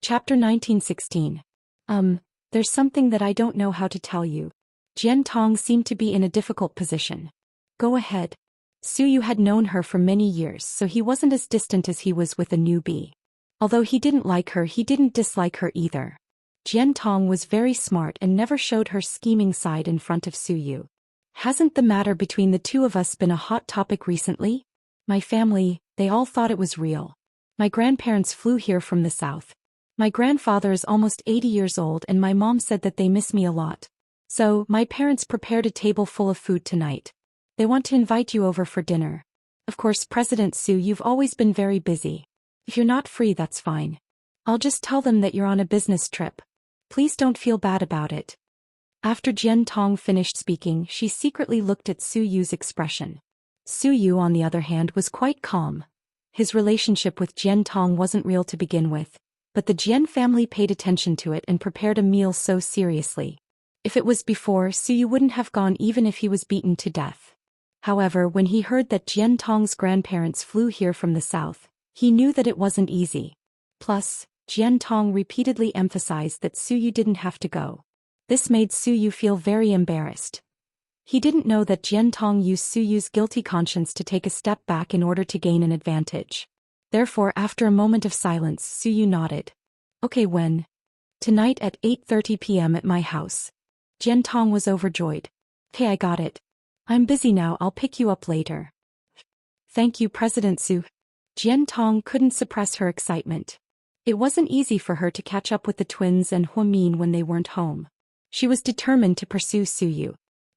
Chapter 1916. There's something that I don't know how to tell you. Jian Tong seemed to be in a difficult position. Go ahead. Su Yu had known her for many years, so he wasn't as distant as he was with a newbie. Although he didn't like her, he didn't dislike her either. Jian Tong was very smart and never showed her scheming side in front of Su Yu. Hasn't the matter between the two of us been a hot topic recently? My family, they all thought it was real. My grandparents flew here from the south. My grandfather is almost 80 years old and my mom said that they miss me a lot. So, my parents prepared a table full of food tonight. They want to invite you over for dinner. Of course, President Su, you've always been very busy. If you're not free, that's fine. I'll just tell them that you're on a business trip. Please don't feel bad about it. After Jian Tong finished speaking, she secretly looked at Su Yu's expression. Su Yu, on the other hand, was quite calm. His relationship with Jian Tong wasn't real to begin with, but the Jian family paid attention to it and prepared a meal so seriously. If it was before, Su Yu wouldn't have gone even if he was beaten to death. However, when he heard that Jian Tong's grandparents flew here from the south, he knew that it wasn't easy. Plus, Jian Tong repeatedly emphasized that Su Yu didn't have to go. This made Su Yu feel very embarrassed. He didn't know that Jian Tong used Su Yu's guilty conscience to take a step back in order to gain an advantage. Therefore, after a moment of silence, Su Yu nodded. Okay, when? Tonight at 8:30 p.m. at my house. Jian Tong was overjoyed. Hey, I got it. I'm busy now, I'll pick you up later. Thank you, President Su. Jian Tong couldn't suppress her excitement. It wasn't easy for her to catch up with the twins and Huamin when they weren't home. She was determined to pursue Su Yu.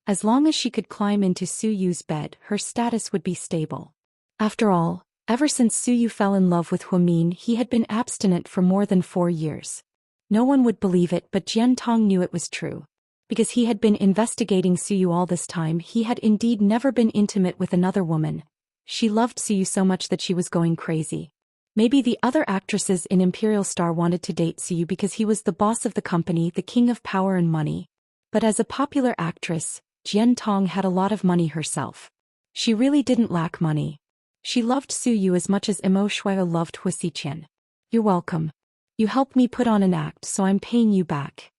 As long as she could climb into Su Yu's bed, her status would be stable. After all, ever since Su Yu fell in love with Huamin, he had been abstinent for more than 4 years. No one would believe it, but Jian Tong knew it was true. Because he had been investigating Su Yu all this time, he had indeed never been intimate with another woman. She loved Su Yu so much that she was going crazy. Maybe the other actresses in Imperial Star wanted to date Su Yu because he was the boss of the company, the king of power and money. But as a popular actress, Jian Tong had a lot of money herself. She really didn't lack money. She loved Su Yu as much as Imo Shuai loved Hu Xiqian. You're welcome. You helped me put on an act, so I'm paying you back.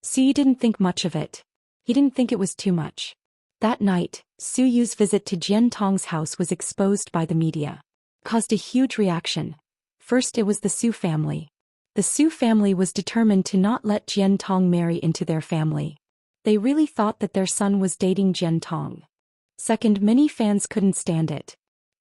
Su Yu didn't think much of it. He didn't think it was too much. That night, Su Yu's visit to Jian Tong's house was exposed by the media. Caused a huge reaction. First, it was the Su family. The Su family was determined to not let Jian Tong marry into their family. They really thought that their son was dating Jian Tong. Second, many fans couldn't stand it.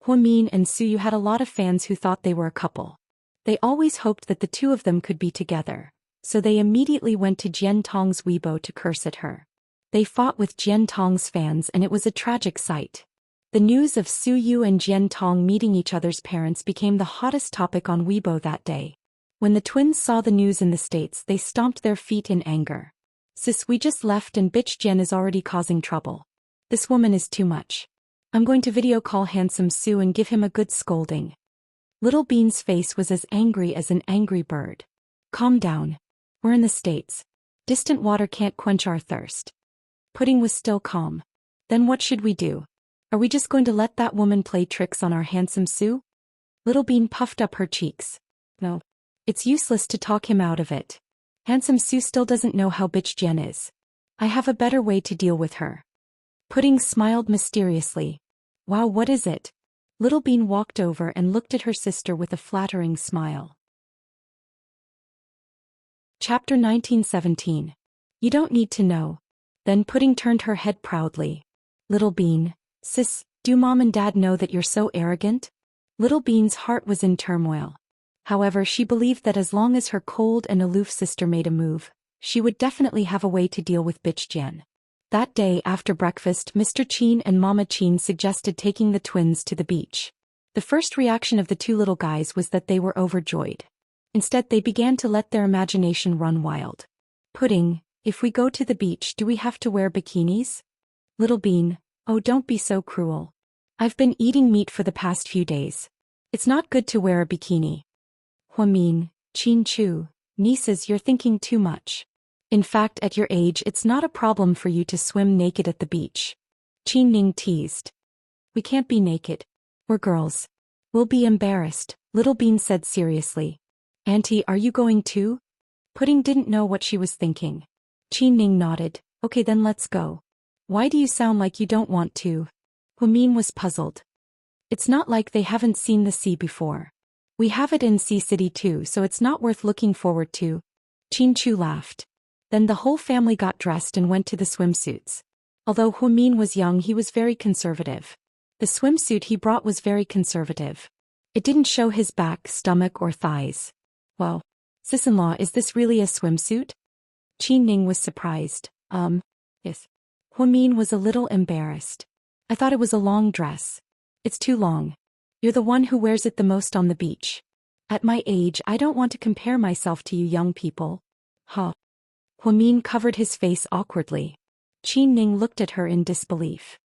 Huamin and Su Yu had a lot of fans who thought they were a couple. They always hoped that the two of them could be together, so they immediately went to Jian Tong's Weibo to curse at her. They fought with Jian Tong's fans and it was a tragic sight. The news of Su Yu and Jian Tong meeting each other's parents became the hottest topic on Weibo that day. When the twins saw the news in the States, they stomped their feet in anger. Sis, we just left and bitch Jian is already causing trouble. This woman is too much. I'm going to video call handsome Su and give him a good scolding. Little Bean's face was as angry as an angry bird. Calm down. We're in the States. Distant water can't quench our thirst. Pudding was still calm. Then what should we do? Are we just going to let that woman play tricks on our handsome Su? Little Bean puffed up her cheeks. No. It's useless to talk him out of it. Handsome Su still doesn't know how bitch Jen is. I have a better way to deal with her. Pudding smiled mysteriously. Wow, what is it? Little Bean walked over and looked at her sister with a flattering smile. Chapter 1917. You don't need to know. Then Pudding turned her head proudly. Little Bean, sis, do Mom and Dad know that you're so arrogant? Little Bean's heart was in turmoil. However, she believed that as long as her cold and aloof sister made a move, she would definitely have a way to deal with bitch Jian. That day after breakfast, Mr. Qin and Mama Qin suggested taking the twins to the beach. The first reaction of the two little guys was that they were overjoyed. Instead, they began to let their imagination run wild. Pudding, if we go to the beach, do we have to wear bikinis? Little Bean, oh, don't be so cruel. I've been eating meat for the past few days. It's not good to wear a bikini. Huamin, Qin Chu, nieces, you're thinking too much. In fact, at your age, it's not a problem for you to swim naked at the beach. Qin Ning teased. We can't be naked. We're girls. We'll be embarrassed, Little Bean said seriously. Auntie, are you going too? Pudding didn't know what she was thinking. Ning nodded. Okay, then let's go. Why do you sound like you don't want to? Humin was puzzled. It's not like they haven't seen the sea before. We have it in Sea City too, so it's not worth looking forward to. Chu laughed. Then the whole family got dressed and went to the swimsuits. Although Humin was young, he was very conservative. The swimsuit he brought was very conservative. It didn't show his back, stomach, or thighs. Whoa. Sis-in-law, is this really a swimsuit? Ning was surprised. Yes. Humin was a little embarrassed. I thought it was a long dress. It's too long. You're the one who wears it the most on the beach. At my age, I don't want to compare myself to you young people. Huh. Humin covered his face awkwardly. Ning looked at her in disbelief.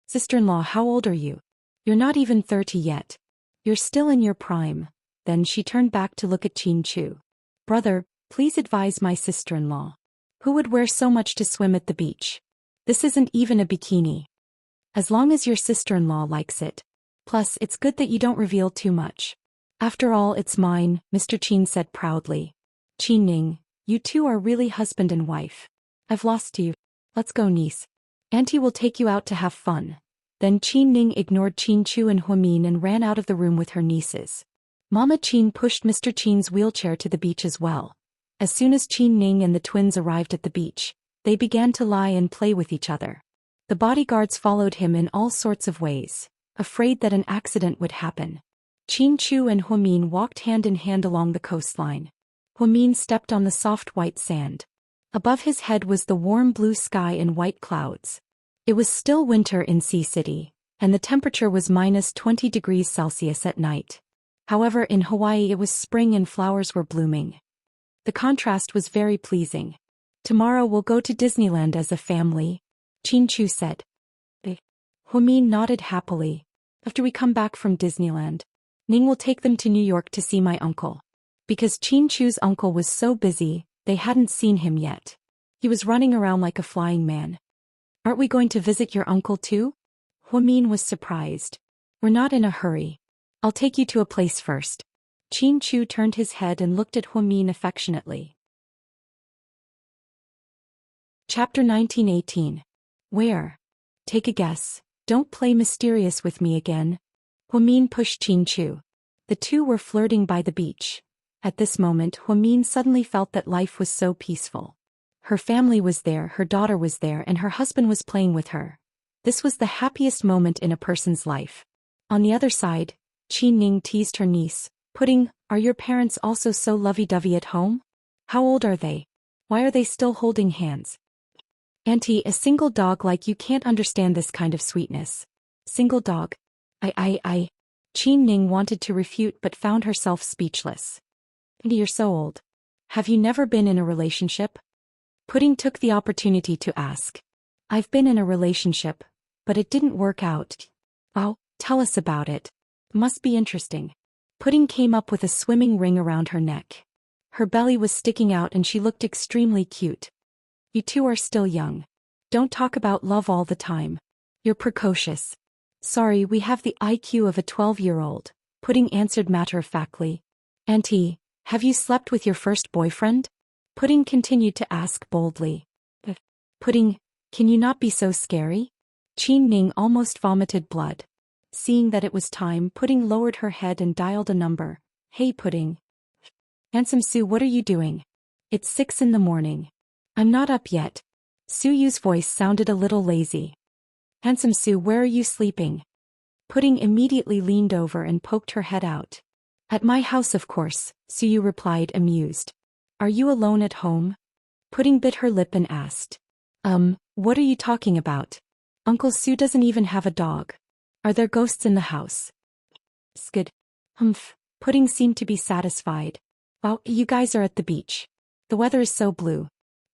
Sister-in-law, how old are you? You're not even 30 yet. You're still in your prime. Then she turned back to look at Chu. Brother, please advise my sister-in-law. Who would wear so much to swim at the beach? This isn't even a bikini. As long as your sister-in-law likes it. Plus, it's good that you don't reveal too much. After all, it's mine, Mr. Chen said proudly. Ning, you two are really husband and wife. I've lost you. Let's go, niece. Auntie will take you out to have fun. Then Ning ignored Chu and Humin and ran out of the room with her nieces. Mama Chen pushed Mr. Chen's wheelchair to the beach as well. As soon as Ning and the twins arrived at the beach, they began to lie and play with each other. The bodyguards followed him in all sorts of ways, afraid that an accident would happen. Chu and Humin walked hand in hand along the coastline. Humin stepped on the soft white sand. Above his head was the warm blue sky and white clouds. It was still winter in Sea City, and the temperature was -20 degrees Celsius at night. However, in Hawaii it was spring and flowers were blooming. The contrast was very pleasing. Tomorrow we'll go to Disneyland as a family, Chu said. Humin nodded happily. After we come back from Disneyland, Ning will take them to New York to see my uncle. Because Chu's uncle was so busy, they hadn't seen him yet. He was running around like a flying man. Aren't we going to visit your uncle too? Humin was surprised. We're not in a hurry. I'll take you to a place first. Chu turned his head and looked at Humin affectionately. Chapter 1918. Where? Take a guess. Don't play mysterious with me again. Humin pushed Chu. The two were flirting by the beach. At this moment, Humin suddenly felt that life was so peaceful. Her family was there, her daughter was there, and her husband was playing with her. This was the happiest moment in a person's life. On the other side, Ning teased her niece. Pudding, are your parents also so lovey-dovey at home? How old are they? Why are they still holding hands? Auntie, a single dog like you can't understand this kind of sweetness. Single dog? Ning wanted to refute but found herself speechless. Auntie, you're so old. Have you never been in a relationship? Pudding took the opportunity to ask. I've been in a relationship, but it didn't work out. Wow, tell us about it. Must be interesting. Pudding came up with a swimming ring around her neck. Her belly was sticking out and she looked extremely cute. You two are still young. Don't talk about love all the time. You're precocious. Sorry, we have the IQ of a 12-year-old, Pudding answered matter-of-factly. Auntie, have you slept with your first boyfriend? Pudding continued to ask boldly. Pudding, can you not be so scary? Ning almost vomited blood. Seeing that it was time, Pudding lowered her head and dialed a number. Hey Pudding. Handsome Sue, what are you doing? It's 6 in the morning. I'm not up yet. Suyu's voice sounded a little lazy. Handsome Sue, where are you sleeping? Pudding immediately leaned over and poked her head out. At my house of course, Suyu replied amused. Are you alone at home? Pudding bit her lip and asked. What are you talking about? Uncle Sue doesn't even have a dog. Are there ghosts in the house? Skid. Humph. Pudding seemed to be satisfied. Wow, you guys are at the beach. The weather is so blue.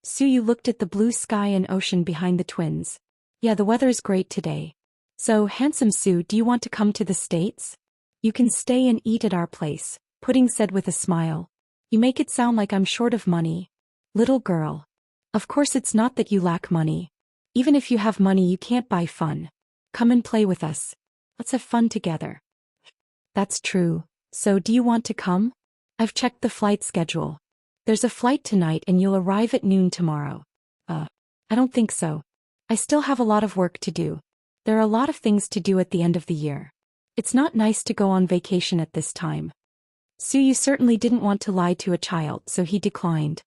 Suyu looked at the blue sky and ocean behind the twins. Yeah, the weather is great today. So, Handsome Sue, do you want to come to the States? You can stay and eat at our place, Pudding said with a smile. You make it sound like I'm short of money. Little girl. Of course it's not that you lack money. Even if you have money you can't buy fun. Come and play with us. Let's have fun together. That's true. So do you want to come? I've checked the flight schedule. There's a flight tonight and you'll arrive at noon tomorrow. I don't think so. I still have a lot of work to do. There are a lot of things to do at the end of the year. It's not nice to go on vacation at this time. Suyu certainly didn't want to lie to a child, so he declined.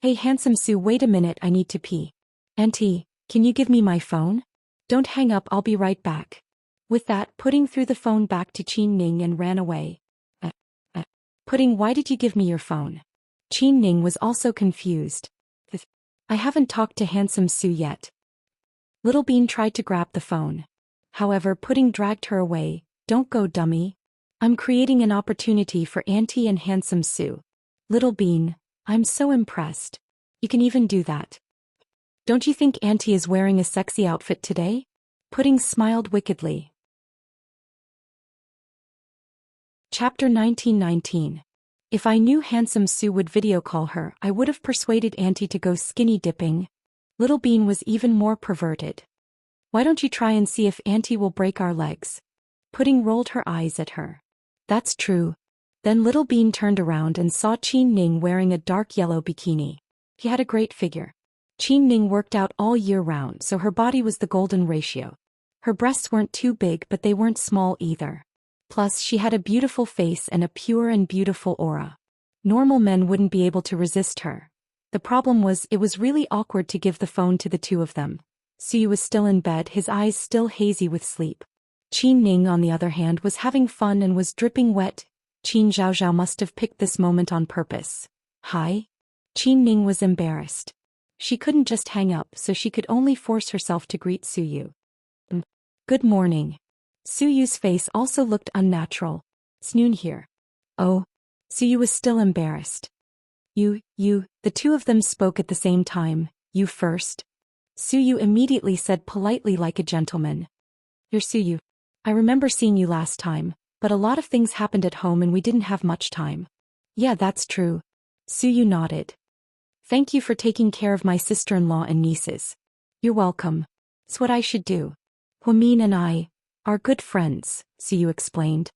Hey handsome Su, wait a minute, I need to pee. Auntie, can you give me my phone? Don't hang up, I'll be right back. With that, Pudding threw the phone back to Qin Ning and ran away. Pudding, why did you give me your phone? Qin Ning was also confused. I haven't talked to handsome Su yet. Little Bean tried to grab the phone. However, Pudding dragged her away. Don't go, dummy. I'm creating an opportunity for Auntie and handsome Su. Little Bean, I'm so impressed. You can even do that. Don't you think Auntie is wearing a sexy outfit today? Pudding smiled wickedly. Chapter 1919. If I knew handsome Su would video call her, I would have persuaded Auntie to go skinny dipping. Little Bean was even more perverted. Why don't you try and see if Auntie will break our legs? Pudding rolled her eyes at her. That's true. Then Little Bean turned around and saw Qin Ning wearing a dark yellow bikini. He had a great figure. Qin Ning worked out all year round, so her body was the golden ratio. Her breasts weren't too big, but they weren't small either. Plus, she had a beautiful face and a pure and beautiful aura. Normal men wouldn't be able to resist her. The problem was, it was really awkward to give the phone to the two of them. Suyu was still in bed, his eyes still hazy with sleep. Qin Ning, on the other hand, was having fun and was dripping wet. Qin Zhaozhao must have picked this moment on purpose. Hi? Qin Ning was embarrassed. She couldn't just hang up, so she could only force herself to greet Suyu. Good morning. Suyu's face also looked unnatural. It's noon here. Oh. Suyu was still embarrassed. You, the two of them spoke at the same time. You first. Suyu immediately said politely like a gentleman. You're Suyu. I remember seeing you last time, but a lot of things happened at home and we didn't have much time. Yeah, that's true. Suyu nodded. Thank you for taking care of my sister-in-law and nieces. You're welcome. It's what I should do. Huamin and I are good friends, Suyu explained.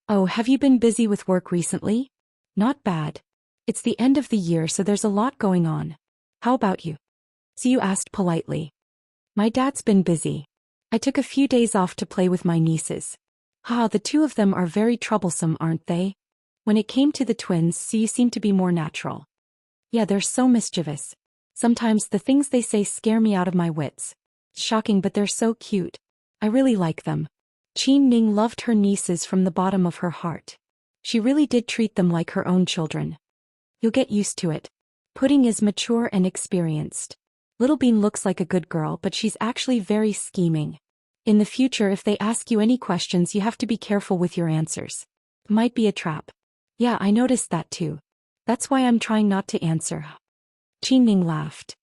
Oh, have you been busy with work recently? Not bad. It's the end of the year, so there's a lot going on. How about you? Suyu asked politely. My dad's been busy. I took a few days off to play with my nieces. The two of them are very troublesome, aren't they? When it came to the twins, Suyu seemed to be more natural. Yeah, they're so mischievous. Sometimes the things they say scare me out of my wits. It's shocking, but they're so cute. I really like them. Qin Ning loved her nieces from the bottom of her heart. She really did treat them like her own children. You'll get used to it. Pudding is mature and experienced. Little Bean looks like a good girl, but she's actually very scheming. In the future, if they ask you any questions, you have to be careful with your answers. It might be a trap. Yeah, I noticed that too. That's why I'm trying not to answer. Qin Ning laughed.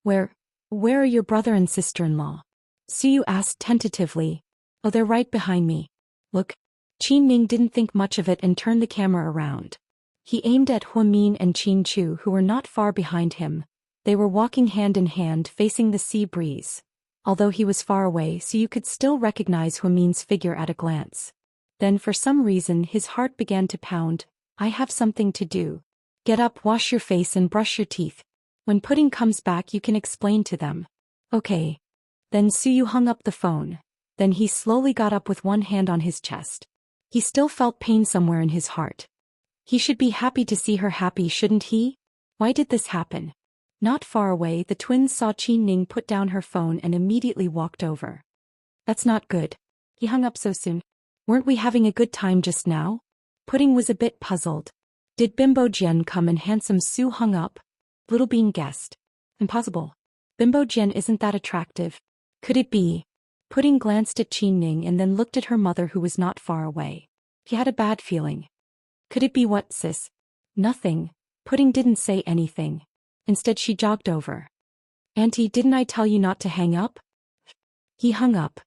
Where are your brother and sister-in-law? Suyu asked tentatively. Oh, they're right behind me. Look. Qin Ning didn't think much of it and turned the camera around. He aimed at Huamin and Qin Chu, who were not far behind him. They were walking hand in hand, facing the sea breeze. Although he was far away, so you could still recognize Huamin's figure at a glance. Then for some reason his heart began to pound. I have something to do. Get up, wash your face and brush your teeth. When Pudding comes back you can explain to them. Okay. Then Suyu hung up the phone. Then he slowly got up with one hand on his chest. He still felt pain somewhere in his heart. He should be happy to see her happy, shouldn't he? Why did this happen? Not far away, the twins saw Qin Ning put down her phone and immediately walked over. That's not good. He hung up so soon. Weren't we having a good time just now? Pudding was a bit puzzled. Did Bimbo Jian come and handsome Su hung up? Little Bean guessed. Impossible. Bimbo Jian isn't that attractive. Could it be? Pudding glanced at Qin Ning and then looked at her mother, who was not far away. He had a bad feeling. Could it be what, sis? Nothing. Pudding didn't say anything. Instead she jogged over. Auntie, didn't I tell you not to hang up? He hung up.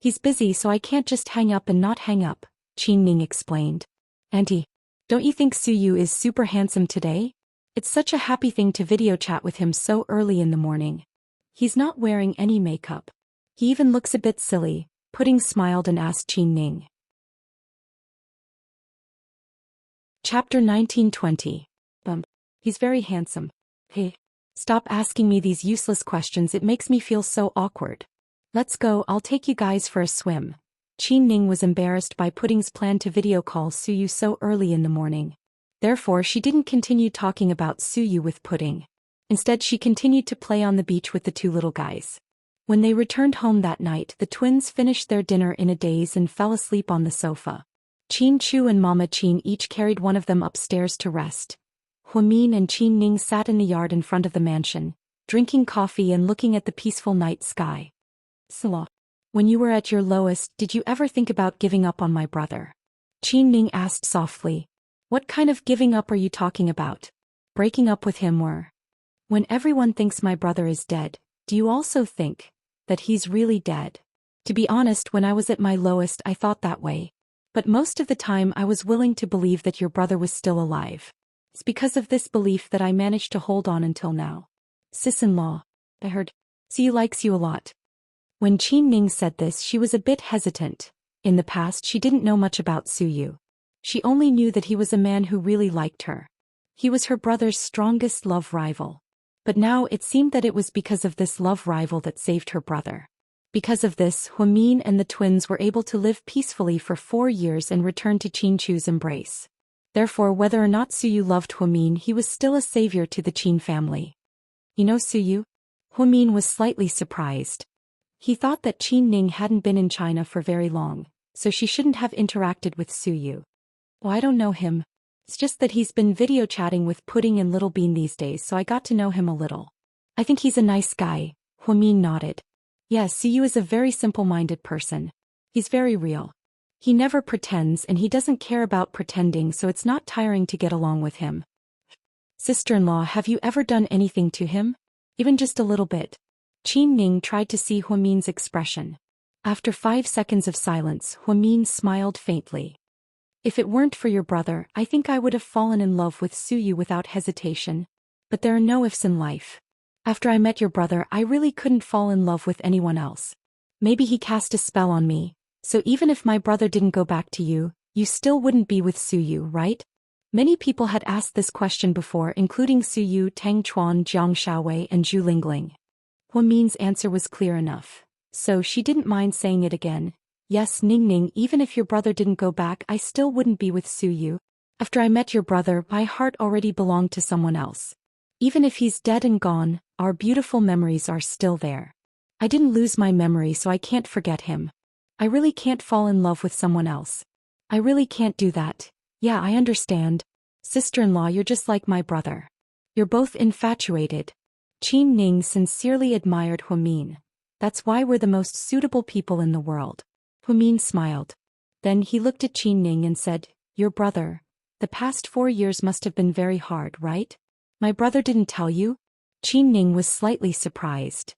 He's busy, so I can't just hang up and not hang up, Qin Ning explained. Auntie, don't you think Suyu is super handsome today? It's such a happy thing to video chat with him so early in the morning. He's not wearing any makeup. He even looks a bit silly. Pudding smiled and asked Qin Ning. Chapter 1920. He's very handsome. Hey. Stop asking me these useless questions, it makes me feel so awkward. Let's go, I'll take you guys for a swim. Qin Ning was embarrassed by Pudding's plan to video call Suyu so early in the morning. Therefore she didn't continue talking about Suyu with Pudding. Instead she continued to play on the beach with the two little guys. When they returned home that night, the twins finished their dinner in a daze and fell asleep on the sofa. Qin Chu and Mama Qin each carried one of them upstairs to rest. Huamin and Qin Ning sat in the yard in front of the mansion, drinking coffee and looking at the peaceful night sky. Salah. When you were at your lowest, did you ever think about giving up on my brother? Qin Ning asked softly. What kind of giving up are you talking about? Breaking up with him or? When everyone thinks my brother is dead, do you also think that he's really dead? To be honest, when I was at my lowest I thought that way. But most of the time I was willing to believe that your brother was still alive. It's because of this belief that I managed to hold on until now. Sis-in-law. I heard. Suyu likes you a lot. When Qin Ning said this she was a bit hesitant. In the past she didn't know much about Suyu. She only knew that he was a man who really liked her. He was her brother's strongest love rival. But now it seemed that it was because of this love rival that saved her brother. Because of this, Huamin and the twins were able to live peacefully for 4 years and return to Qin Chu's embrace. Therefore, whether or not Suyu loved Huamin, he was still a savior to the Qin family. You know Suyu? Huamin was slightly surprised. He thought that Qin Ning hadn't been in China for very long, so she shouldn't have interacted with Suyu. Oh, I don't know him. It's just that he's been video chatting with Pudding and Little Bean these days, so I got to know him a little. I think he's a nice guy. Huamin nodded. Yes, Suyu is a very simple-minded person. He's very real. He never pretends and he doesn't care about pretending, so it's not tiring to get along with him. Sister-in-law, have you ever done anything to him? Even just a little bit. Qin Ning tried to see Huamin's expression. After 5 seconds of silence, Huamin smiled faintly. If it weren't for your brother, I think I would have fallen in love with Suyu without hesitation. But there are no ifs in life. After I met your brother, I really couldn't fall in love with anyone else. Maybe he cast a spell on me, so even if my brother didn't go back to you, you still wouldn't be with Suyu, right? Many people had asked this question before, including Suyu, Tang Chuan, Jiang Shaowei, and Zhu Lingling. Huamin's answer was clear enough, so she didn't mind saying it again. Yes, Ningning, even if your brother didn't go back, I still wouldn't be with Suyu. After I met your brother, my heart already belonged to someone else. Even if he's dead and gone, our beautiful memories are still there. I didn't lose my memory, so I can't forget him. I really can't fall in love with someone else. I really can't do that. Yeah, I understand. Sister-in-law, you're just like my brother. You're both infatuated. Qin Ning sincerely admired Huamin. That's why we're the most suitable people in the world. Huamin smiled. Then he looked at Qin Ning and said, Your brother. The past 4 years must have been very hard, right? My brother didn't tell you? Qin Ning was slightly surprised.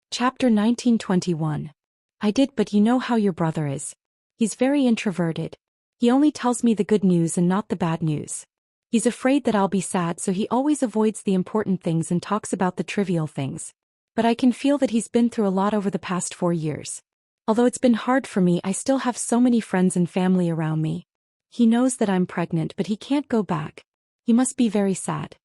Chapter 1921. I did, but you know how your brother is. He's very introverted. He only tells me the good news and not the bad news. He's afraid that I'll be sad, so he always avoids the important things and talks about the trivial things. But I can feel that he's been through a lot over the past 4 years. Although it's been hard for me, I still have so many friends and family around me. He knows that I'm pregnant, but he can't go back. He must be very sad.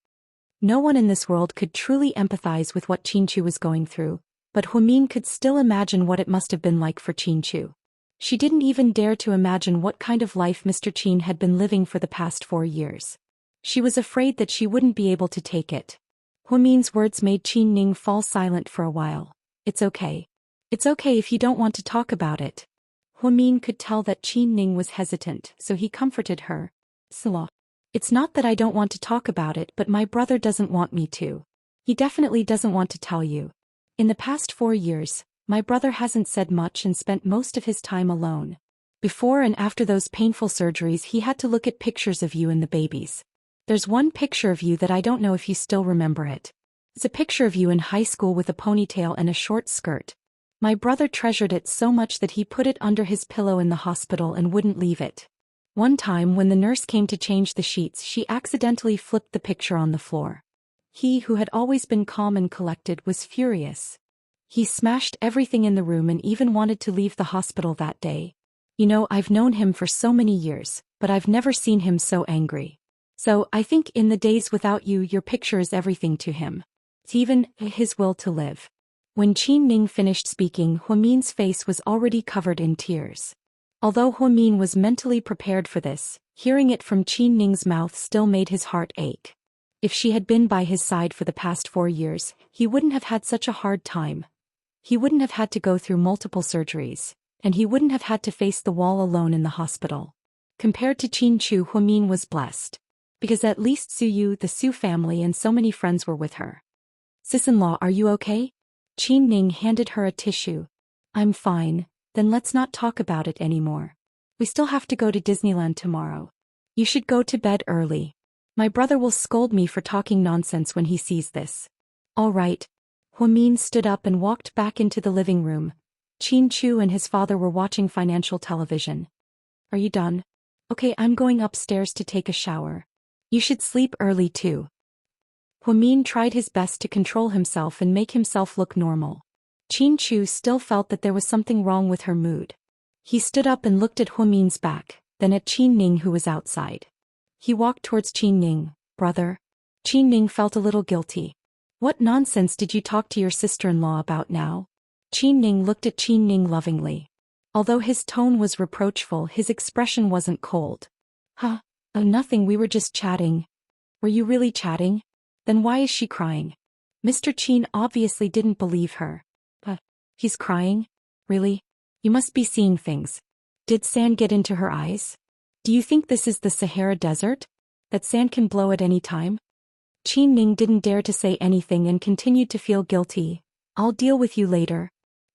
No one in this world could truly empathize with what Qin Chu was going through, but Huamin could still imagine what it must have been like for Qin Chu. She didn't even dare to imagine what kind of life Mr. Qin had been living for the past 4 years. She was afraid that she wouldn't be able to take it. Huamin's words made Qin Ning fall silent for a while. It's okay. It's okay if you don't want to talk about it. Huamin could tell that Qin Ning was hesitant, so he comforted her. Salah. It's not that I don't want to talk about it, but my brother doesn't want me to. He definitely doesn't want to tell you. In the past 4 years, my brother hasn't said much and spent most of his time alone. Before and after those painful surgeries, he had to look at pictures of you and the babies. There's one picture of you that I don't know if you still remember it. It's a picture of you in high school with a ponytail and a short skirt. My brother treasured it so much that he put it under his pillow in the hospital and wouldn't leave it. One time when the nurse came to change the sheets, she accidentally flipped the picture on the floor. He, who had always been calm and collected, was furious. He smashed everything in the room and even wanted to leave the hospital that day. You know, I've known him for so many years, but I've never seen him so angry. So, I think in the days without you, your picture is everything to him. It's even his will to live. When Qin Ning finished speaking, Huamin's face was already covered in tears. Although Huamin was mentally prepared for this, hearing it from Qin Ning's mouth still made his heart ache. If she had been by his side for the past 4 years, he wouldn't have had such a hard time. He wouldn't have had to go through multiple surgeries, and he wouldn't have had to face the wall alone in the hospital. Compared to Qin Chu, Huamin was blessed. Because at least Su Yu, the Su family, and so many friends were with her. Sis-in-law, are you okay? Qin Ning handed her a tissue. I'm fine, then let's not talk about it anymore. We still have to go to Disneyland tomorrow. You should go to bed early. My brother will scold me for talking nonsense when he sees this. All right. Huamin stood up and walked back into the living room. Qin Chu and his father were watching financial television. Are you done? Okay, I'm going upstairs to take a shower. You should sleep early too. Huamin tried his best to control himself and make himself look normal. Qin Chu still felt that there was something wrong with her mood. He stood up and looked at Huamin's back, then at Qin Ning, who was outside. He walked towards Qin Ning. Brother? Qin Ning felt a little guilty. What nonsense did you talk to your sister-in-law about now? Qin Ning looked at Qin Ning lovingly. Although his tone was reproachful, his expression wasn't cold. Huh? Oh, nothing, we were just chatting. Were you really chatting? Then why is she crying? Mr. Qin obviously didn't believe her. He's crying? Really? You must be seeing things. Did sand get into her eyes? Do you think this is the Sahara Desert? That sand can blow at any time? Qin Ning didn't dare to say anything and continued to feel guilty. I'll deal with you later.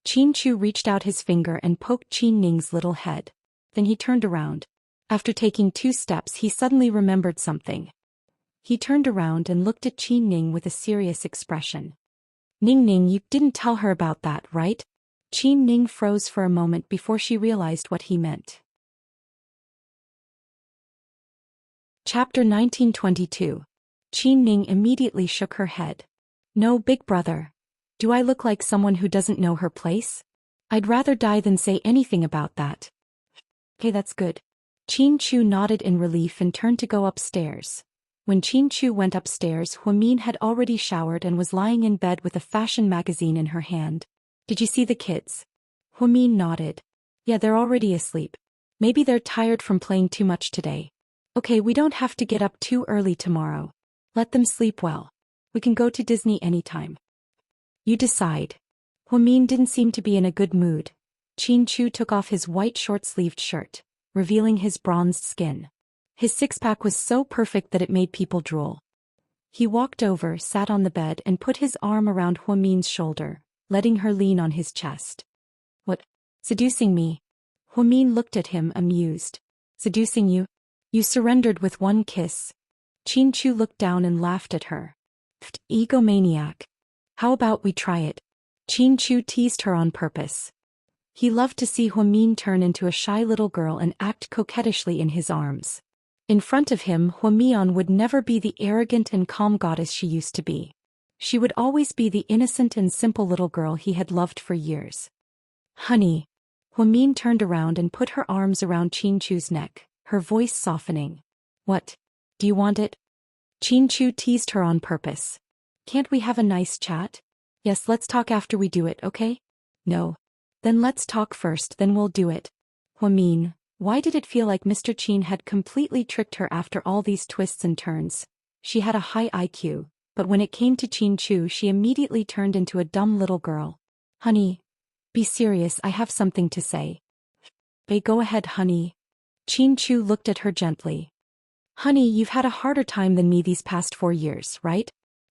Qin Chu reached out his finger and poked Qin Ning's little head. Then he turned around. After taking 2 steps, he suddenly remembered something. He turned around and looked at Qin Ning with a serious expression. Ning Ning, you didn't tell her about that, right? Qin Ning froze for a moment before she realized what he meant. Chapter 1922. Qin Ning immediately shook her head. No, big brother. Do I look like someone who doesn't know her place? I'd rather die than say anything about that. Okay, that's good. Qin Chu nodded in relief and turned to go upstairs. When Qin Chu went upstairs, Huamin had already showered and was lying in bed with a fashion magazine in her hand. Did you see the kids? Huamin nodded. Yeah, they're already asleep. Maybe they're tired from playing too much today. Okay, we don't have to get up too early tomorrow. Let them sleep well. We can go to Disney anytime. You decide. Huamin didn't seem to be in a good mood. Qin Chu took off his white short-sleeved shirt, revealing his bronzed skin. His six-pack was so perfect that it made people drool. He walked over, sat on the bed and put his arm around Huamin's shoulder, letting her lean on his chest. What? Seducing me? Huamin looked at him, amused. Seducing you? You surrendered with one kiss. Qin Chu looked down and laughed at her. Egomaniac. How about we try it? Qin Chu teased her on purpose. He loved to see Huamin turn into a shy little girl and act coquettishly in his arms. In front of him, Huamian would never be the arrogant and calm goddess she used to be. She would always be the innocent and simple little girl he had loved for years. Honey. Huamin turned around and put her arms around Qin Chu's neck, her voice softening. What? Do you want it? Qin Chu teased her on purpose. Can't we have a nice chat? Yes, let's talk after we do it, okay? No. Then let's talk first, then we'll do it. Huamin, why did it feel like Mr. Qin had completely tricked her after all these twists and turns? She had a high IQ, but when it came to Qin Chu, she immediately turned into a dumb little girl. Honey. Be serious, I have something to say. Go ahead, honey. Qin Chu looked at her gently. Honey, you've had a harder time than me these past 4 years, right?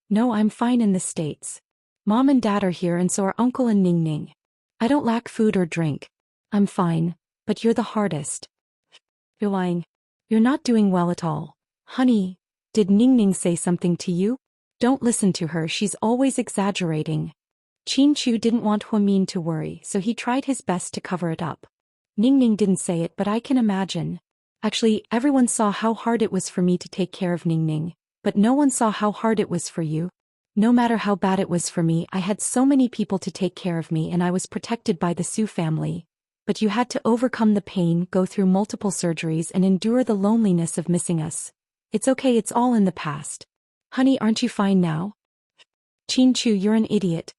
No, I'm fine in the States. Mom and Dad are here and so are Uncle and Ning Ning. I don't lack food or drink. I'm fine, but you're the hardest. You're lying. You're not doing well at all. Honey, did Ning Ning say something to you? Don't listen to her, she's always exaggerating. Qin Chu didn't want Huamin to worry, so he tried his best to cover it up. Ning Ning didn't say it, but I can imagine. Actually, everyone saw how hard it was for me to take care of Ning Ning, but no one saw how hard it was for you. No matter how bad it was for me, I had so many people to take care of me and I was protected by the Su family. But you had to overcome the pain, go through multiple surgeries and endure the loneliness of missing us. It's okay, it's all in the past. Honey, aren't you fine now? Chin-Chu, you're an idiot.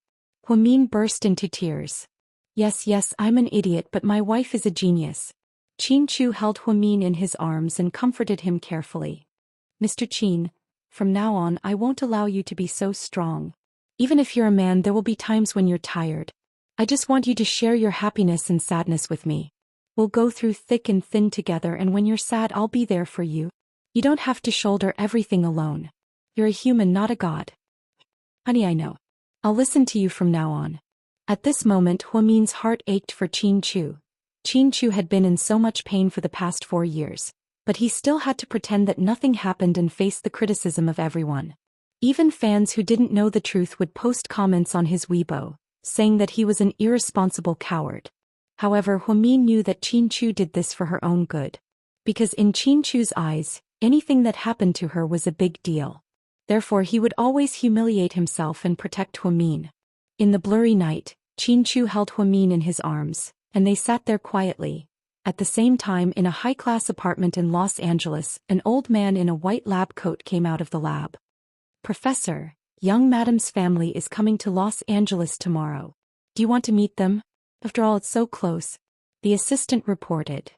Hua-min burst into tears. Yes, I'm an idiot, but my wife is a genius. Chin-Chu held Hua-min in his arms and comforted him carefully. Mr. Chin, from now on I won't allow you to be so strong. Even if you're a man, there will be times when you're tired. I just want you to share your happiness and sadness with me. We'll go through thick and thin together, and when you're sad I'll be there for you. You don't have to shoulder everything alone. You're a human, not a god. Honey, I know. I'll listen to you from now on. At this moment, Hua-min's heart ached for Chin-Chu. Chin-Chu had been in so much pain for the past 4 years, but he still had to pretend that nothing happened and face the criticism of everyone. Even fans who didn't know the truth would post comments on his Weibo, saying that he was an irresponsible coward. However, Hua-min knew that Chin-Chu did this for her own good. Because in Chin-Chu's eyes, anything that happened to her was a big deal. Therefore he would always humiliate himself and protect Hua-min. In the blurry night, Chin-Chu held Hua-min in his arms, and they sat there quietly. At the same time, in a high-class apartment in Los Angeles, an old man in a white lab coat came out of the lab. Professor, young madam's family is coming to Los Angeles tomorrow. Do you want to meet them? After all, it's so close. The assistant reported.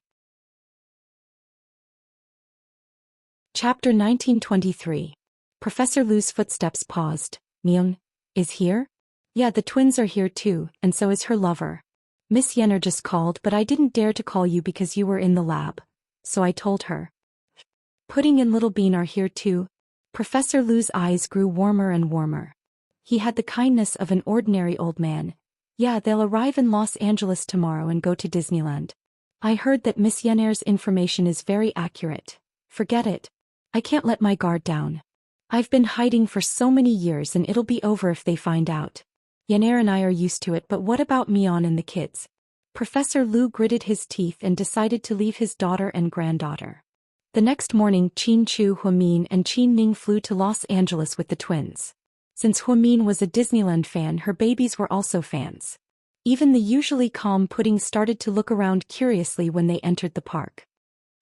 Chapter 1923. Professor Lu's footsteps paused. Myung is here? Yeah, the twins are here too, and so is her lover. Miss Yenner just called, but I didn't dare to call you because you were in the lab. So I told her. Pudding and Little Bean are here too. Professor Lu's eyes grew warmer and warmer. He had the kindness of an ordinary old man. Yeah, they'll arrive in Los Angeles tomorrow and go to Disneyland. I heard that Miss Yenner's information is very accurate. Forget it. I can't let my guard down. I've been hiding for so many years and it'll be over if they find out. Yenner and I are used to it, but what about Mion and the kids? Professor Lu gritted his teeth and decided to leave his daughter and granddaughter. The next morning, Chin-Chu, Hua-min and Chin-Ning flew to Los Angeles with the twins. Since Hua-min was a Disneyland fan, her babies were also fans. Even the usually calm Pudding started to look around curiously when they entered the park.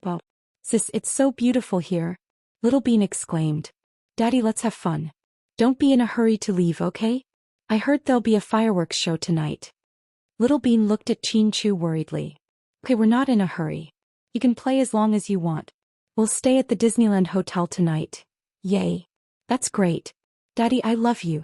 Wow, sis, it's so beautiful here. Little Bean exclaimed. Daddy, let's have fun. Don't be in a hurry to leave, okay? I heard there'll be a fireworks show tonight. Little Bean looked at Chin-Chu worriedly. Okay, we're not in a hurry. You can play as long as you want. We'll stay at the Disneyland Hotel tonight. Yay. That's great. Daddy, I love you.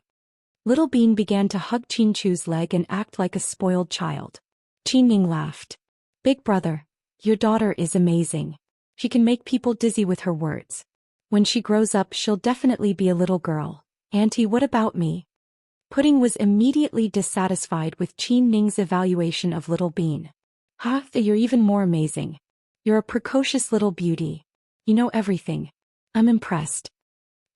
Little Bean began to hug Chin-Chu's leg and act like a spoiled child. Chin-Ning laughed. Big brother, your daughter is amazing. She can make people dizzy with her words. When she grows up, she'll definitely be a little girl. Auntie, what about me? Pudding was immediately dissatisfied with Chin-Ning's evaluation of Little Bean. Ha, you're even more amazing. You're a precocious little beauty. You know everything. I'm impressed.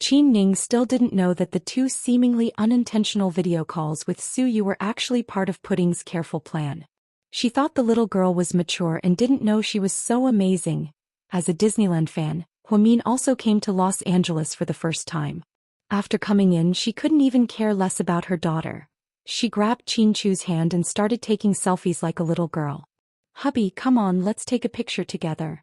Chin-Ning still didn't know that the 2 seemingly unintentional video calls with Su-yu were actually part of Pudding's careful plan. She thought the little girl was mature and didn't know she was so amazing. As a Disneyland fan, Hua-min also came to Los Angeles for the first time. After coming in, she couldn't even care less about her daughter. She grabbed Chin-Chu's hand and started taking selfies like a little girl. Hubby, come on, let's take a picture together.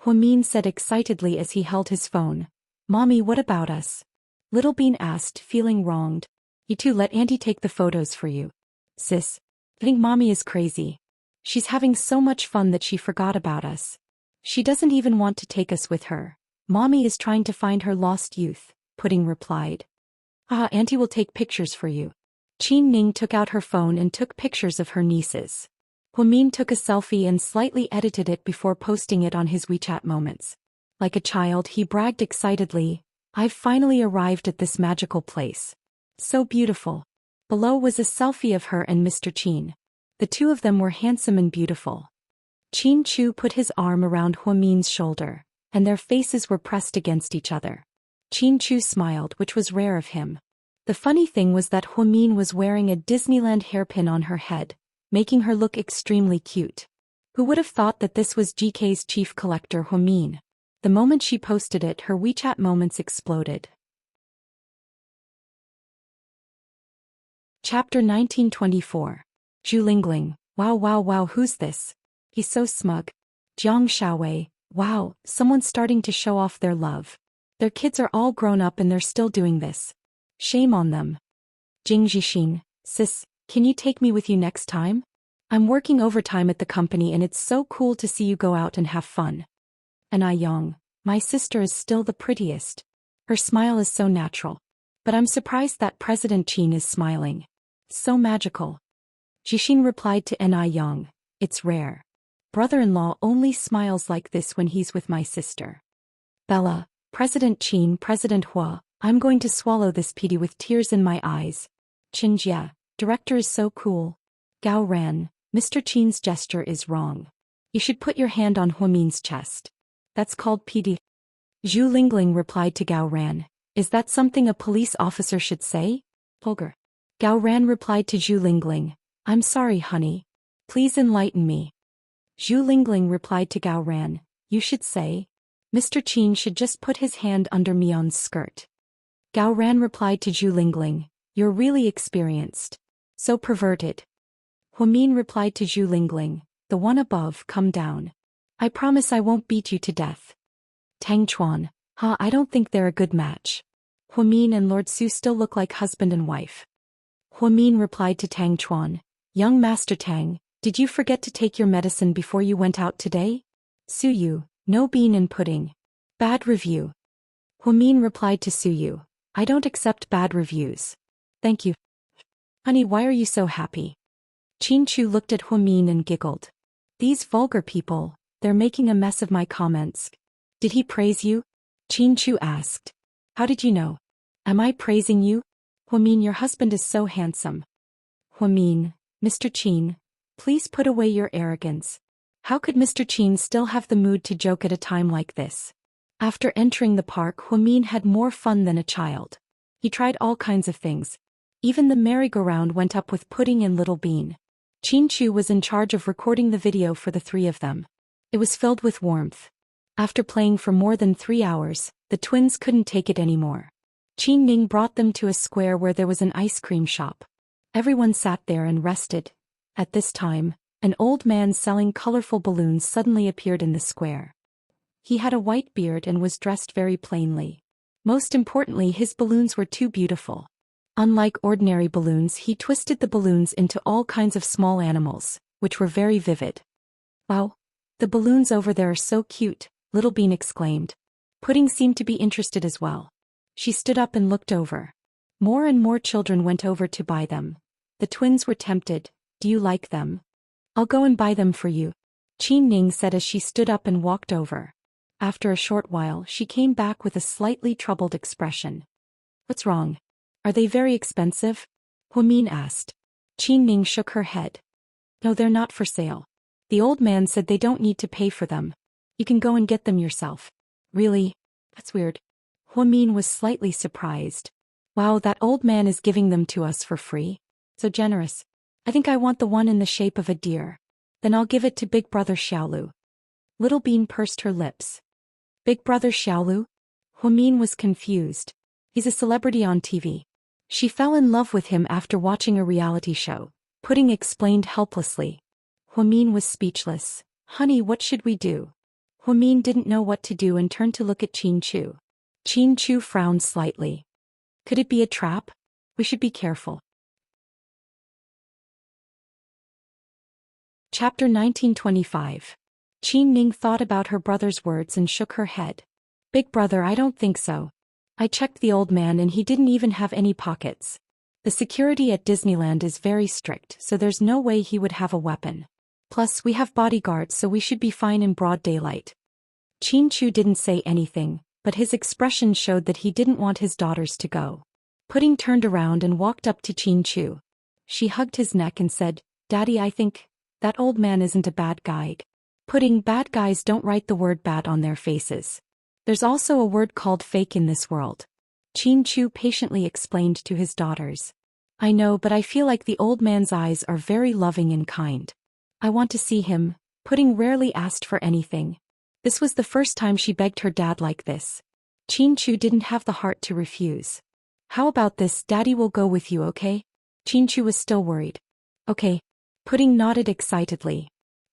Hua-min said excitedly as he held his phone. Mommy, what about us? Little Bean asked, feeling wronged. You two, let Auntie take the photos for you. Sis, I think Mommy is crazy. She's having so much fun that she forgot about us. She doesn't even want to take us with her. Mommy is trying to find her lost youth, Pudding replied. Auntie will take pictures for you. Chin-Ning took out her phone and took pictures of her nieces. Hua-min took a selfie and slightly edited it before posting it on his WeChat moments. Like a child, he bragged excitedly, I've finally arrived at this magical place. So beautiful. Below was a selfie of her and Mr. Chin. The 2 of them were handsome and beautiful. Chin-Chu put his arm around Hua-min's shoulder, and their faces were pressed against each other. Chin-Chu smiled, which was rare of him. The funny thing was that Hua-min was wearing a Disneyland hairpin on her head, making her look extremely cute. Who would have thought that this was GK's chief collector Hua-min? The moment she posted it, her WeChat moments exploded. Chapter 1924. Zhu Lingling. Wow, who's this? He's so smug. Jiang Xiaowei, wow, someone's starting to show off their love. Their kids are all grown up and they're still doing this. Shame on them. Jing Jixin, sis, can you take me with you next time? I'm working overtime at the company and it's so cool to see you go out and have fun. And Yang, my sister is still the prettiest. Her smile is so natural. But I'm surprised that President Qin is smiling. So magical. Jixin replied to Yang, it's rare. Brother-in-law only smiles like this when he's with my sister. Bella, President Qin, President Hua, I'm going to swallow this PD with tears in my eyes. Qinjia, director is so cool. Gao Ran, Mr. Qin's gesture is wrong. You should put your hand on Huamin's chest. That's called PD. Zhu Lingling replied to Gao Ran, is that something a police officer should say? Vulgar. Gao Ran replied to Zhu Lingling, I'm sorry honey. Please enlighten me. Zhu Lingling replied to Gao Ran, you should say, Mr. Qin should just put his hand under Mion's skirt. Gao Ran replied to Zhu Lingling, you're really experienced. So perverted. Huamin replied to Zhu Lingling, the one above, come down. I promise I won't beat you to death. Tang Chuan, I don't think they're a good match. Huamin and Lord Su still look like husband and wife. Huamin replied to Tang Chuan, young Master Tang, did you forget to take your medicine before you went out today? Su Yu, no bean and pudding. Bad review. Huamin replied to Su Yu, I don't accept bad reviews. Thank you. Honey, why are you so happy? Qin Chu looked at Huamin and giggled. These vulgar people, they're making a mess of my comments. Did he praise you? Qin Chu asked. How did you know? Am I praising you? Huamin, your husband is so handsome. Huamin, Mr. Qin, please put away your arrogance. How could Mr. Qin still have the mood to joke at a time like this? After entering the park, Huamin had more fun than a child. He tried all kinds of things. Even the merry-go-round went up with Pudding and Little Bean. Qin Chu was in charge of recording the video for the three of them. It was filled with warmth. After playing for more than 3 hours, the twins couldn't take it anymore. Qin Ning brought them to a square where there was an ice cream shop. Everyone sat there and rested. At this time, an old man selling colorful balloons suddenly appeared in the square. He had a white beard and was dressed very plainly. Most importantly, his balloons were too beautiful. Unlike ordinary balloons, he twisted the balloons into all kinds of small animals, which were very vivid. Wow! The balloons over there are so cute, Little Bean exclaimed. Pudding seemed to be interested as well. She stood up and looked over. More and more children went over to buy them. The twins were tempted. Do you like them? I'll go and buy them for you, Qin Ning said as she stood up and walked over. After a short while, she came back with a slightly troubled expression. What's wrong? Are they very expensive? Huamin asked. Qin Ning shook her head. No, they're not for sale. The old man said they don't need to pay for them. You can go and get them yourself. Really? That's weird. Huamin was slightly surprised. Wow, that old man is giving them to us for free. So generous. I think I want the one in the shape of a deer. Then I'll give it to Big Brother Xiaolu. Little Bean pursed her lips. Big Brother Xiaolu? Huamin was confused. He's a celebrity on TV. She fell in love with him after watching a reality show, Pudding explained helplessly. Huamin was speechless. Honey, what should we do? Huamin didn't know what to do and turned to look at Qin Chu. Qin Chu frowned slightly. Could it be a trap? We should be careful. Chapter 1925. Qin Ning thought about her brother's words and shook her head. Big brother, I don't think so. I checked the old man and he didn't even have any pockets. The security at Disneyland is very strict, so there's no way he would have a weapon. Plus, we have bodyguards, so we should be fine in broad daylight. Qin Chu didn't say anything, but his expression showed that he didn't want his daughters to go. Pudding turned around and walked up to Qin Chu. She hugged his neck and said, Daddy, I think that old man isn't a bad guy. Pudding, bad guys don't write the word bad on their faces. There's also a word called fake in this world. Qin Chu patiently explained to his daughters. I know, but I feel like the old man's eyes are very loving and kind. I want to see him. Pudding rarely asked for anything. This was the first time she begged her dad like this. Qin Chu didn't have the heart to refuse. How about this? Daddy will go with you, okay? Qin Chu was still worried. Okay. Pudding nodded excitedly.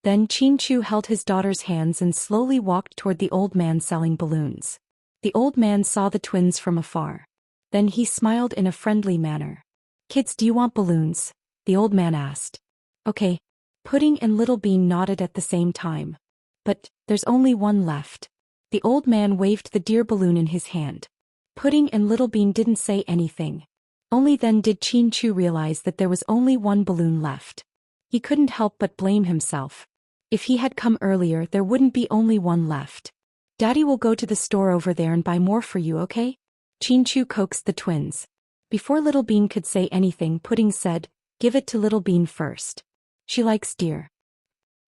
Then Chin-Chu held his daughter's hands and slowly walked toward the old man selling balloons. The old man saw the twins from afar. Then he smiled in a friendly manner. "Kids, do you want balloons?" the old man asked. "Okay." Pudding and Little Bean nodded at the same time. "But there's only one left." The old man waved the deer balloon in his hand. Pudding and Little Bean didn't say anything. Only then did Chin-Chu realize that there was only one balloon left. He couldn't help but blame himself. If he had come earlier, there wouldn't be only one left. "Daddy will go to the store over there and buy more for you, okay?" Chin-Chu coaxed the twins. Before Little Bean could say anything, Pudding said, "Give it to Little Bean first. She likes deer."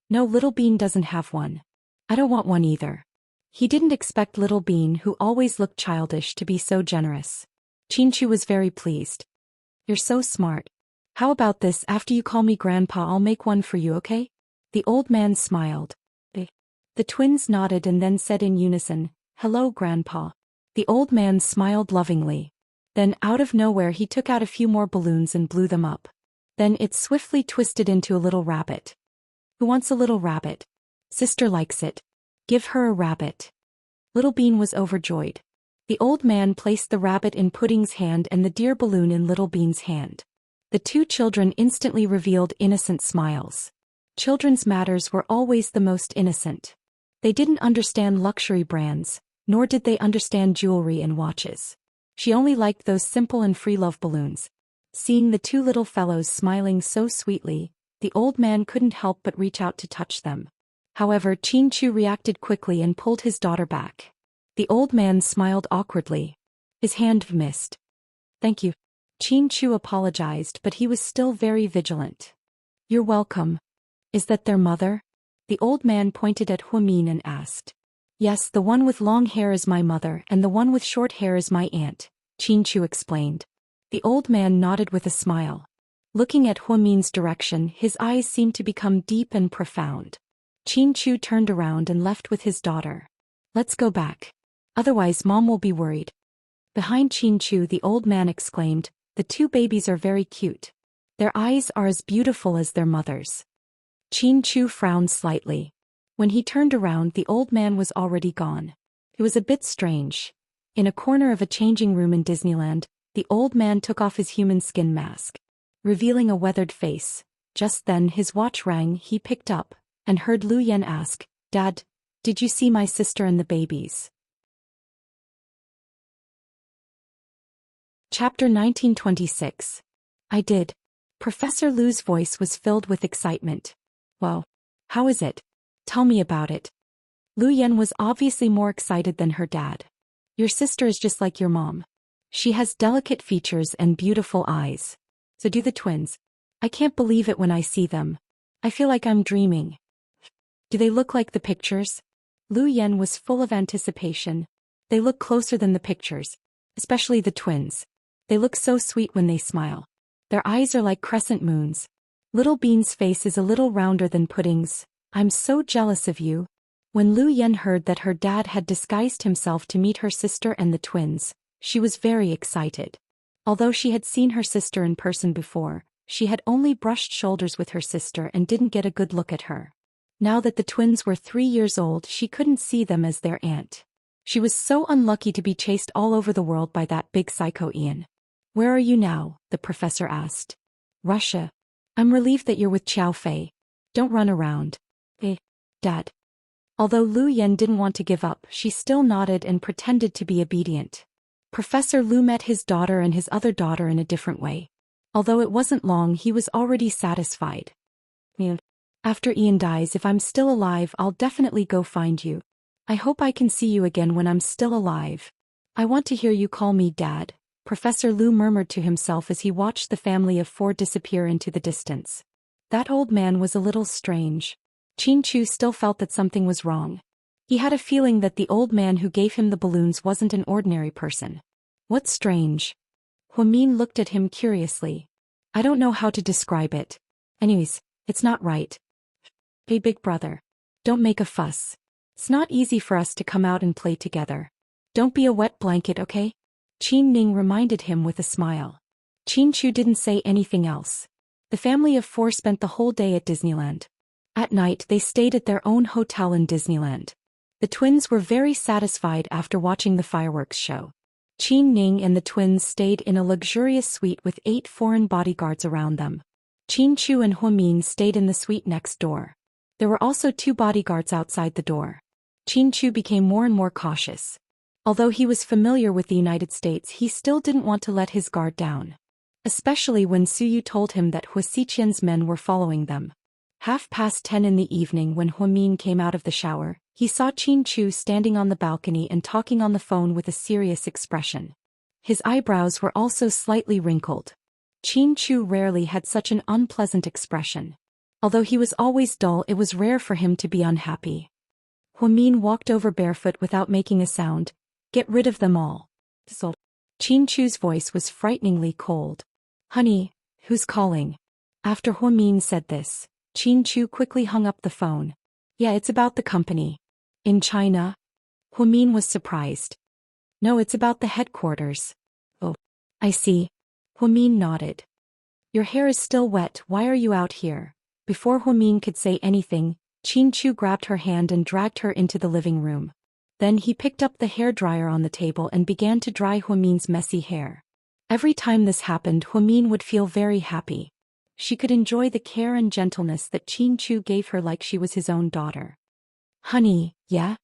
"No, Little Bean doesn't have one. I don't want one either." He didn't expect Little Bean, who always looked childish, to be so generous. Chin-Chu was very pleased. "You're so smart. How about this, after you call me Grandpa, I'll make one for you, okay?" The old man smiled. The twins nodded and then said in unison, "Hello, Grandpa." The old man smiled lovingly. Then out of nowhere he took out a few more balloons and blew them up. Then it swiftly twisted into a little rabbit. "Who wants a little rabbit? Sister likes it. Give her a rabbit." Little Bean was overjoyed. The old man placed the rabbit in Pudding's hand and the deer balloon in Little Bean's hand. The two children instantly revealed innocent smiles. Children's matters were always the most innocent. They didn't understand luxury brands, nor did they understand jewelry and watches. She only liked those simple and free love balloons. Seeing the two little fellows smiling so sweetly, the old man couldn't help but reach out to touch them. However, Chin-Chu reacted quickly and pulled his daughter back. The old man smiled awkwardly. His hand missed. "Thank you." Chin-Chu apologized, but he was still very vigilant. "You're welcome. Is that their mother?" The old man pointed at Huamin and asked. "Yes, the one with long hair is my mother and the one with short hair is my aunt," Chin-Chu explained. The old man nodded with a smile. Looking at Huamin's direction, his eyes seemed to become deep and profound. Chin-Chu turned around and left with his daughter. "Let's go back. Otherwise Mom will be worried." Behind Chin-Chu, the old man exclaimed, "The two babies are very cute. Their eyes are as beautiful as their mother's." Chin-Chu frowned slightly. When he turned around, the old man was already gone. It was a bit strange. In a corner of a changing room in Disneyland, the old man took off his human skin mask, revealing a weathered face. Just then his watch rang. He picked up and heard Lu Yan ask, "Dad, did you see my sister and the babies?" Chapter 1926. "I did." Professor Lu's voice was filled with excitement. "Well, how is it? Tell me about it." Lu Yan was obviously more excited than her dad. "Your sister is just like your mom. She has delicate features and beautiful eyes. So do the twins. I can't believe it when I see them. I feel like I'm dreaming." "Do they look like the pictures?" Lu Yan was full of anticipation. "They look closer than the pictures. Especially the twins. They look so sweet when they smile. Their eyes are like crescent moons. Little Bean's face is a little rounder than Pudding's. I'm so jealous of you." When Lu Yan heard that her dad had disguised himself to meet her sister and the twins, she was very excited. Although she had seen her sister in person before, she had only brushed shoulders with her sister and didn't get a good look at her. Now that the twins were 3 years old, she couldn't see them as their aunt. She was so unlucky to be chased all over the world by that big psycho Ian. "Where are you now?" the professor asked. "Russia. I'm relieved that you're with Xiao Fei. Don't run around." Dad." Although Lu Yan didn't want to give up, she still nodded and pretended to be obedient. Professor Lu met his daughter and his other daughter in a different way. Although it wasn't long, he was already satisfied. "After Ian dies, if I'm still alive, I'll definitely go find you. I hope I can see you again when I'm still alive. I want to hear you call me Dad," Professor Lu murmured to himself as he watched the family of 4 disappear into the distance. That old man was a little strange. Chin-Chu still felt that something was wrong. He had a feeling that the old man who gave him the balloons wasn't an ordinary person. "What's strange?" Huamin looked at him curiously. "I don't know how to describe it. Anyways, it's not right." "Hey, big brother. Don't make a fuss. It's not easy for us to come out and play together. Don't be a wet blanket, okay?" Qin Ning reminded him with a smile. Chin-Chu didn't say anything else. The family of 4 spent the whole day at Disneyland. At night they stayed at their own hotel in Disneyland. The twins were very satisfied after watching the fireworks show. Qin Ning and the twins stayed in a luxurious suite with 8 foreign bodyguards around them. Qin Chu and Huamin stayed in the suite next door. There were also 2 bodyguards outside the door. Qin Chu became more and more cautious. Although he was familiar with the United States, he still didn't want to let his guard down. Especially when Suyu told him that Hua Xiqian's men were following them. 10:30 in the evening when Huamin came out of the shower, he saw Qin Chu standing on the balcony and talking on the phone with a serious expression. His eyebrows were also slightly wrinkled. Qin Chu rarely had such an unpleasant expression. Although he was always dull, it was rare for him to be unhappy. Huamin walked over barefoot without making a sound. Get rid of them all. Qin Chu's voice was frighteningly cold. Honey, who's calling? After Huamin said this, Qin Chu quickly hung up the phone. Yeah, it's about the company. In China? Huamin was surprised. No, it's about the headquarters. Oh, I see. Huamin nodded. Your hair is still wet, why are you out here? Before Huamin could say anything, Qin Chu grabbed her hand and dragged her into the living room. Then he picked up the hairdryer on the table and began to dry Huamin's messy hair. Every time this happened, Huamin would feel very happy. She could enjoy the care and gentleness that Qin Chu gave her like she was his own daughter. Honey, yeah?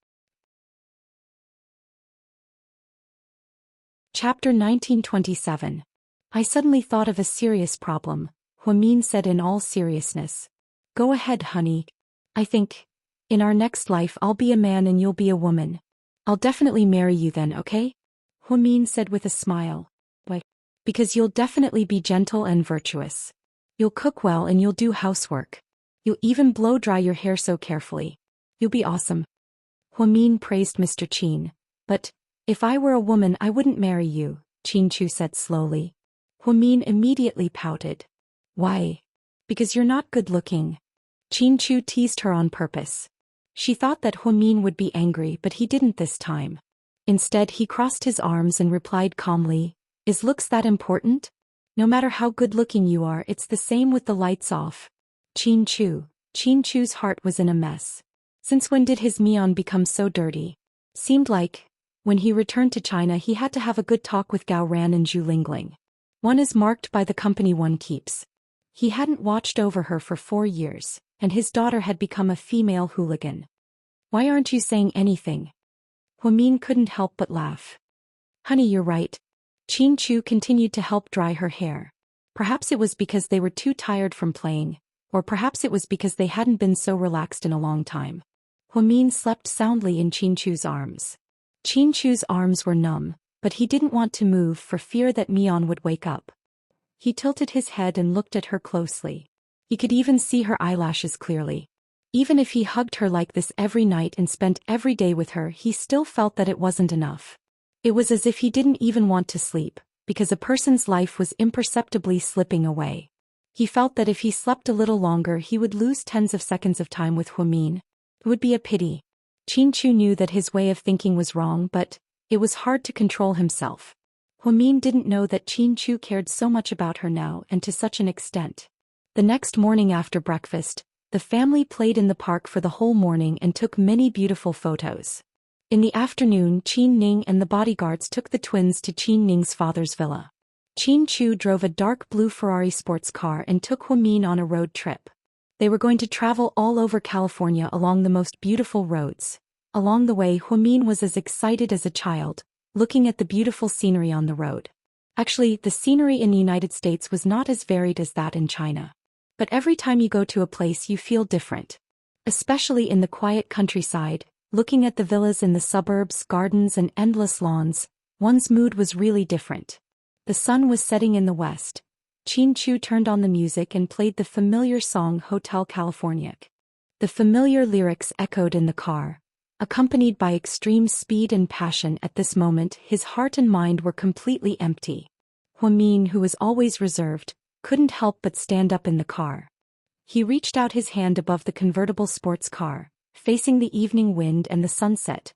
Chapter 1927. I suddenly thought of a serious problem, Huamin said in all seriousness. Go ahead, honey. I think, in our next life I'll be a man and you'll be a woman. I'll definitely marry you then, okay? Huamin said with a smile. Why? Because you'll definitely be gentle and virtuous. You'll cook well and you'll do housework. You'll even blow dry your hair so carefully. You'll be awesome. Huamin praised Mr. Qin. But, if I were a woman I wouldn't marry you, Qin Chu said slowly. Huamin immediately pouted. Why? Because you're not good looking. Qin Chu teased her on purpose. She thought that Huamin would be angry, but he didn't this time. Instead he crossed his arms and replied calmly, Is looks that important? No matter how good-looking you are, it's the same with the lights off. Qin Chu's heart was in a mess. Since when did his Mian become so dirty? Seemed like, when he returned to China he had to have a good talk with Gao Ran and Zhu Lingling. One is marked by the company one keeps. He hadn't watched over her for 4 years, and his daughter had become a female hooligan. Why aren't you saying anything? Huamin couldn't help but laugh. Honey, you're right. Qin Chu continued to help dry her hair. Perhaps it was because they were too tired from playing, or perhaps it was because they hadn't been so relaxed in a long time. Huamin slept soundly in Qin Chu's arms. Qin Chu's arms were numb, but he didn't want to move for fear that Mian would wake up. He tilted his head and looked at her closely. He could even see her eyelashes clearly. Even if he hugged her like this every night and spent every day with her, he still felt that it wasn't enough. It was as if he didn't even want to sleep, because a person's life was imperceptibly slipping away. He felt that if he slept a little longer he would lose tens of seconds of time with Huamin. It would be a pity. Qin Chu knew that his way of thinking was wrong, but it was hard to control himself. Huamin didn't know that Qin Chu cared so much about her now and to such an extent. The next morning after breakfast, the family played in the park for the whole morning and took many beautiful photos. In the afternoon, Qin Ning and the bodyguards took the twins to Qin Ning's father's villa. Qin Chu drove a dark blue Ferrari sports car and took Huamin on a road trip. They were going to travel all over California along the most beautiful roads. Along the way, Huamin was as excited as a child, looking at the beautiful scenery on the road. Actually, the scenery in the United States was not as varied as that in China. But every time you go to a place you feel different. Especially in the quiet countryside, looking at the villas in the suburbs, gardens and endless lawns, one's mood was really different. The sun was setting in the west. Qin Chu turned on the music and played the familiar song Hotel California. The familiar lyrics echoed in the car. Accompanied by extreme speed and passion at this moment, his heart and mind were completely empty. Huamin, who was always reserved, couldn't help but stand up in the car. He reached out his hand above the convertible sports car, facing the evening wind and the sunset,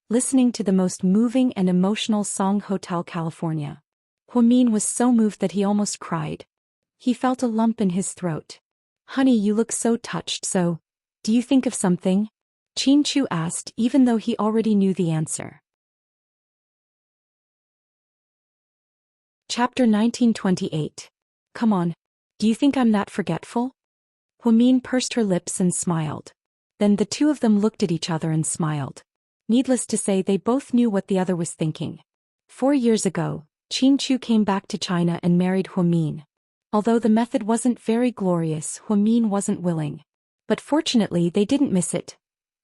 listening to the most moving and emotional song Hotel California. Huamin was so moved that he almost cried. He felt a lump in his throat. Honey, you look so touched, so Do you think of something? Qin Chu asked, even though he already knew the answer. Chapter 1928. Come on. Do you think I'm that forgetful? Huamin pursed her lips and smiled. Then the two of them looked at each other and smiled. Needless to say, they both knew what the other was thinking. 4 years ago, Qin Chu came back to China and married Huamin. Although the method wasn't very glorious, Huamin wasn't willing. But fortunately they didn't miss it.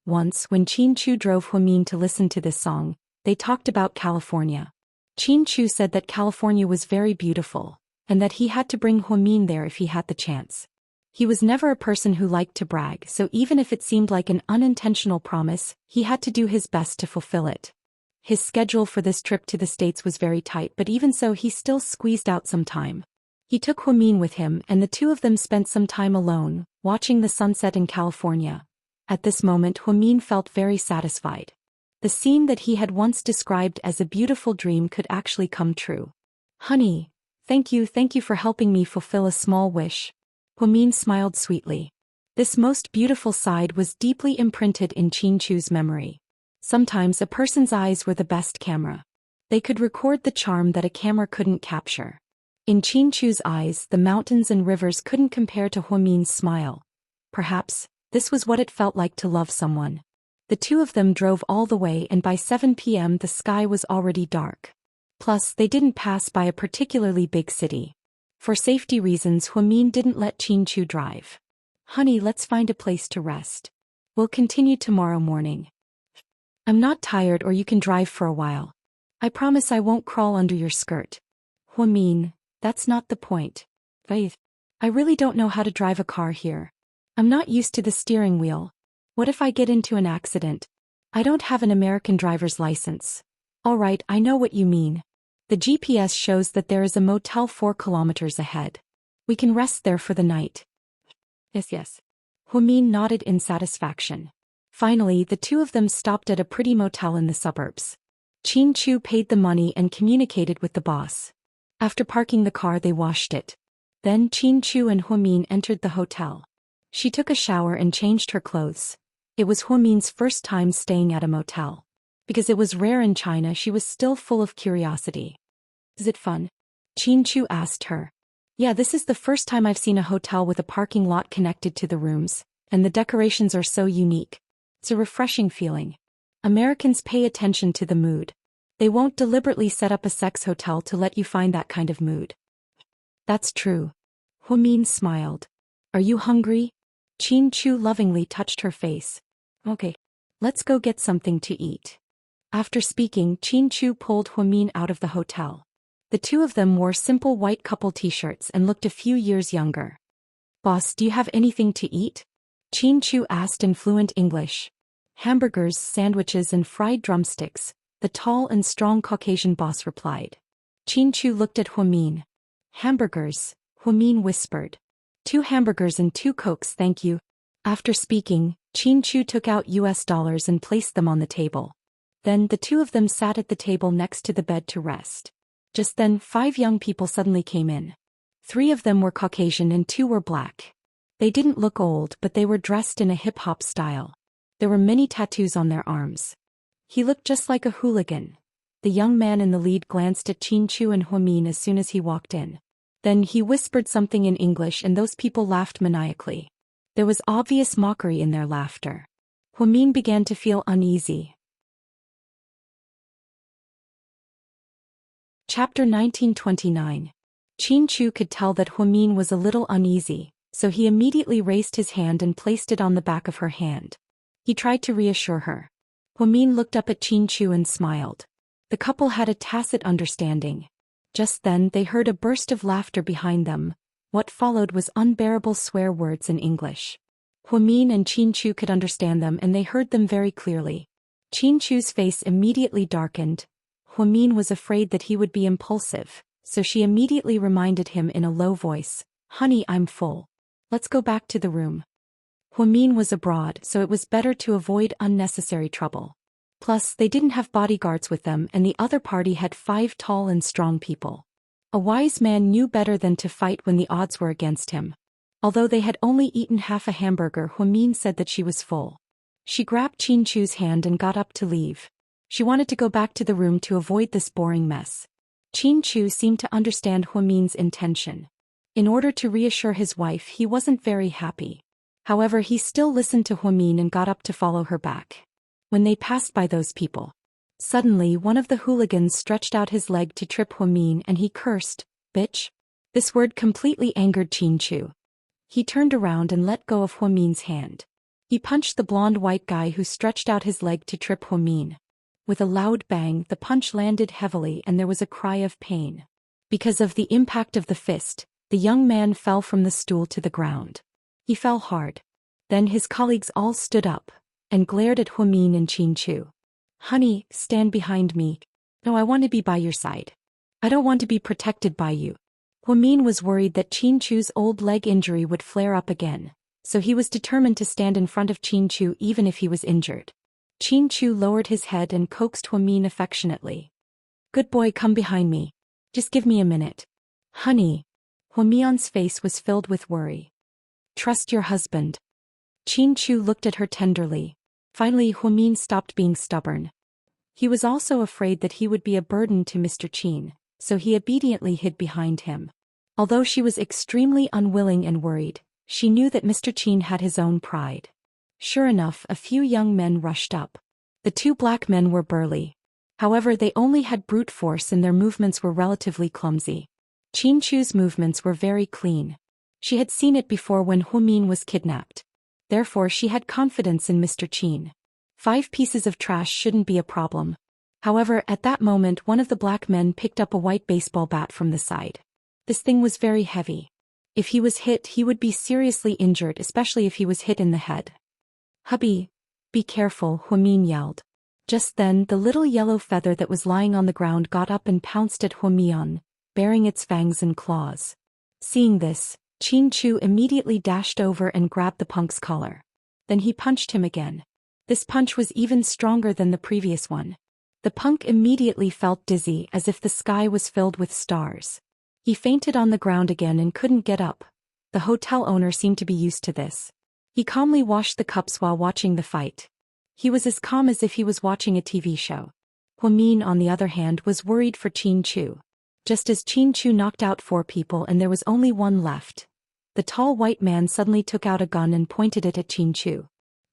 Once, when Qin Chu drove Huamin to listen to this song, they talked about California. Qin Chu said that California was very beautiful, and that he had to bring Huamin there if he had the chance. He was never a person who liked to brag, so even if it seemed like an unintentional promise, he had to do his best to fulfill it. His schedule for this trip to the States was very tight, but even so he still squeezed out some time. He took Huamin with him and the two of them spent some time alone, watching the sunset in California. At this moment Huamin felt very satisfied. The scene that he had once described as a beautiful dream could actually come true. Honey, thank you for helping me fulfill a small wish. Huamin smiled sweetly. This most beautiful side was deeply imprinted in Qin Chu's memory. Sometimes a person's eyes were the best camera. They could record the charm that a camera couldn't capture. In Qin Chu's eyes, the mountains and rivers couldn't compare to Huamin's smile. Perhaps, this was what it felt like to love someone. The two of them drove all the way and by 7 p.m. the sky was already dark. Plus, they didn't pass by a particularly big city. For safety reasons, Huamin didn't let Qin Chu drive. Honey, let's find a place to rest. We'll continue tomorrow morning. I'm not tired, or you can drive for a while. I promise I won't crawl under your skirt. Huamin, that's not the point. Faith, I really don't know how to drive a car here. I'm not used to the steering wheel. What if I get into an accident? I don't have an American driver's license. All right, I know what you mean. The GPS shows that there is a motel 4 kilometers ahead. We can rest there for the night. Yes. Huamin nodded in satisfaction. Finally, the two of them stopped at a pretty motel in the suburbs. Qin Chu paid the money and communicated with the boss. After parking the car, they washed it. Then Qin Chu and Huamin entered the hotel. She took a shower and changed her clothes. It was Huamin's first time staying at a motel. Because it was rare in China, she was still full of curiosity. Is it fun? Qin Chu asked her. Yeah, this is the first time I've seen a hotel with a parking lot connected to the rooms, and the decorations are so unique. It's a refreshing feeling. Americans pay attention to the mood. They won't deliberately set up a sex hotel to let you find that kind of mood. That's true. Huamin smiled. Are you hungry? Qin Chu lovingly touched her face. Okay. Let's go get something to eat. After speaking, Qin Chu pulled Huamin out of the hotel. The two of them wore simple white couple t-shirts and looked a few years younger. Boss, do you have anything to eat? Qin Chu asked in fluent English. Hamburgers, sandwiches and fried drumsticks, the tall and strong Caucasian boss replied. Qin Chu looked at Huamin. Hamburgers, Huamin whispered. 2 hamburgers and 2 Cokes, thank you. After speaking, Qin Chu took out US dollars and placed them on the table. Then the two of them sat at the table next to the bed to rest. Just then 5 young people suddenly came in. 3 of them were Caucasian and 2 were black. They didn't look old, but they were dressed in a hip-hop style. There were many tattoos on their arms. He looked just like a hooligan. The young man in the lead glanced at Qin Chu and Huamin as soon as he walked in. Then he whispered something in English and those people laughed maniacally. There was obvious mockery in their laughter. Huamin began to feel uneasy. Chapter 1929. Qin Chu could tell that Huamin was a little uneasy, so he immediately raised his hand and placed it on the back of her hand. He tried to reassure her. Huamin looked up at Qin Chu and smiled. The couple had a tacit understanding. Just then they heard a burst of laughter behind them. What followed was unbearable swear words in English. Huamin and Qin Chu could understand them and they heard them very clearly. Qin Chu's face immediately darkened. Huamin was afraid that he would be impulsive, so she immediately reminded him in a low voice, "Honey, I'm full. Let's go back to the room." Huamin was abroad, so it was better to avoid unnecessary trouble. Plus, they didn't have bodyguards with them and the other party had 5 tall and strong people. A wise man knew better than to fight when the odds were against him. Although they had only eaten half a hamburger, Huamin said that she was full. She grabbed Qin Chu's hand and got up to leave. She wanted to go back to the room to avoid this boring mess. Qin Chu seemed to understand Huamin's intention. In order to reassure his wife, he wasn't very happy. However, he still listened to Huamin and got up to follow her back. When they passed by those people, suddenly one of the hooligans stretched out his leg to trip Huamin and he cursed, "Bitch." This word completely angered Qin Chu. He turned around and let go of Huamin's hand. He punched the blonde white guy who stretched out his leg to trip Huamin. With a loud bang, the punch landed heavily and there was a cry of pain. Because of the impact of the fist, the young man fell from the stool to the ground. He fell hard. Then his colleagues all stood up and glared at Huamin and Qin Chu. "Honey, stand behind me. No, I want to be by your side. I don't want to be protected by you." Huamin was worried that Qin Chu's old leg injury would flare up again, so he was determined to stand in front of Qin Chu even if he was injured. Qin Chu lowered his head and coaxed Huamin affectionately. "Good boy, come behind me. Just give me a minute." "Honey." Huamin's face was filled with worry. "Trust your husband." Qin Chu looked at her tenderly. Finally, Huamin stopped being stubborn. He was also afraid that he would be a burden to Mr. Qin, so he obediently hid behind him. Although she was extremely unwilling and worried, she knew that Mr. Qin had his own pride. Sure enough, a few young men rushed up. The two black men were burly. However, they only had brute force and their movements were relatively clumsy. Qin Chu's movements were very clean. She had seen it before when Huamin was kidnapped. Therefore, she had confidence in Mr. Qin. 5 pieces of trash shouldn't be a problem. However, at that moment one of the black men picked up a white baseball bat from the side. This thing was very heavy. If he was hit, he would be seriously injured, especially if he was hit in the head. "Hubby, be careful," Huamin yelled. Just then, the little yellow feather that was lying on the ground got up and pounced at Huamin, baring its fangs and claws. Seeing this, Qin Chu immediately dashed over and grabbed the punk's collar. Then he punched him again. This punch was even stronger than the previous one. The punk immediately felt dizzy as if the sky was filled with stars. He fainted on the ground again and couldn't get up. The hotel owner seemed to be used to this. He calmly washed the cups while watching the fight. He was as calm as if he was watching a TV show. Huamin, on the other hand, was worried for Qin Chu. Just as Qin Chu knocked out 4 people and there was only one left, the tall white man suddenly took out a gun and pointed it at Qin Chu.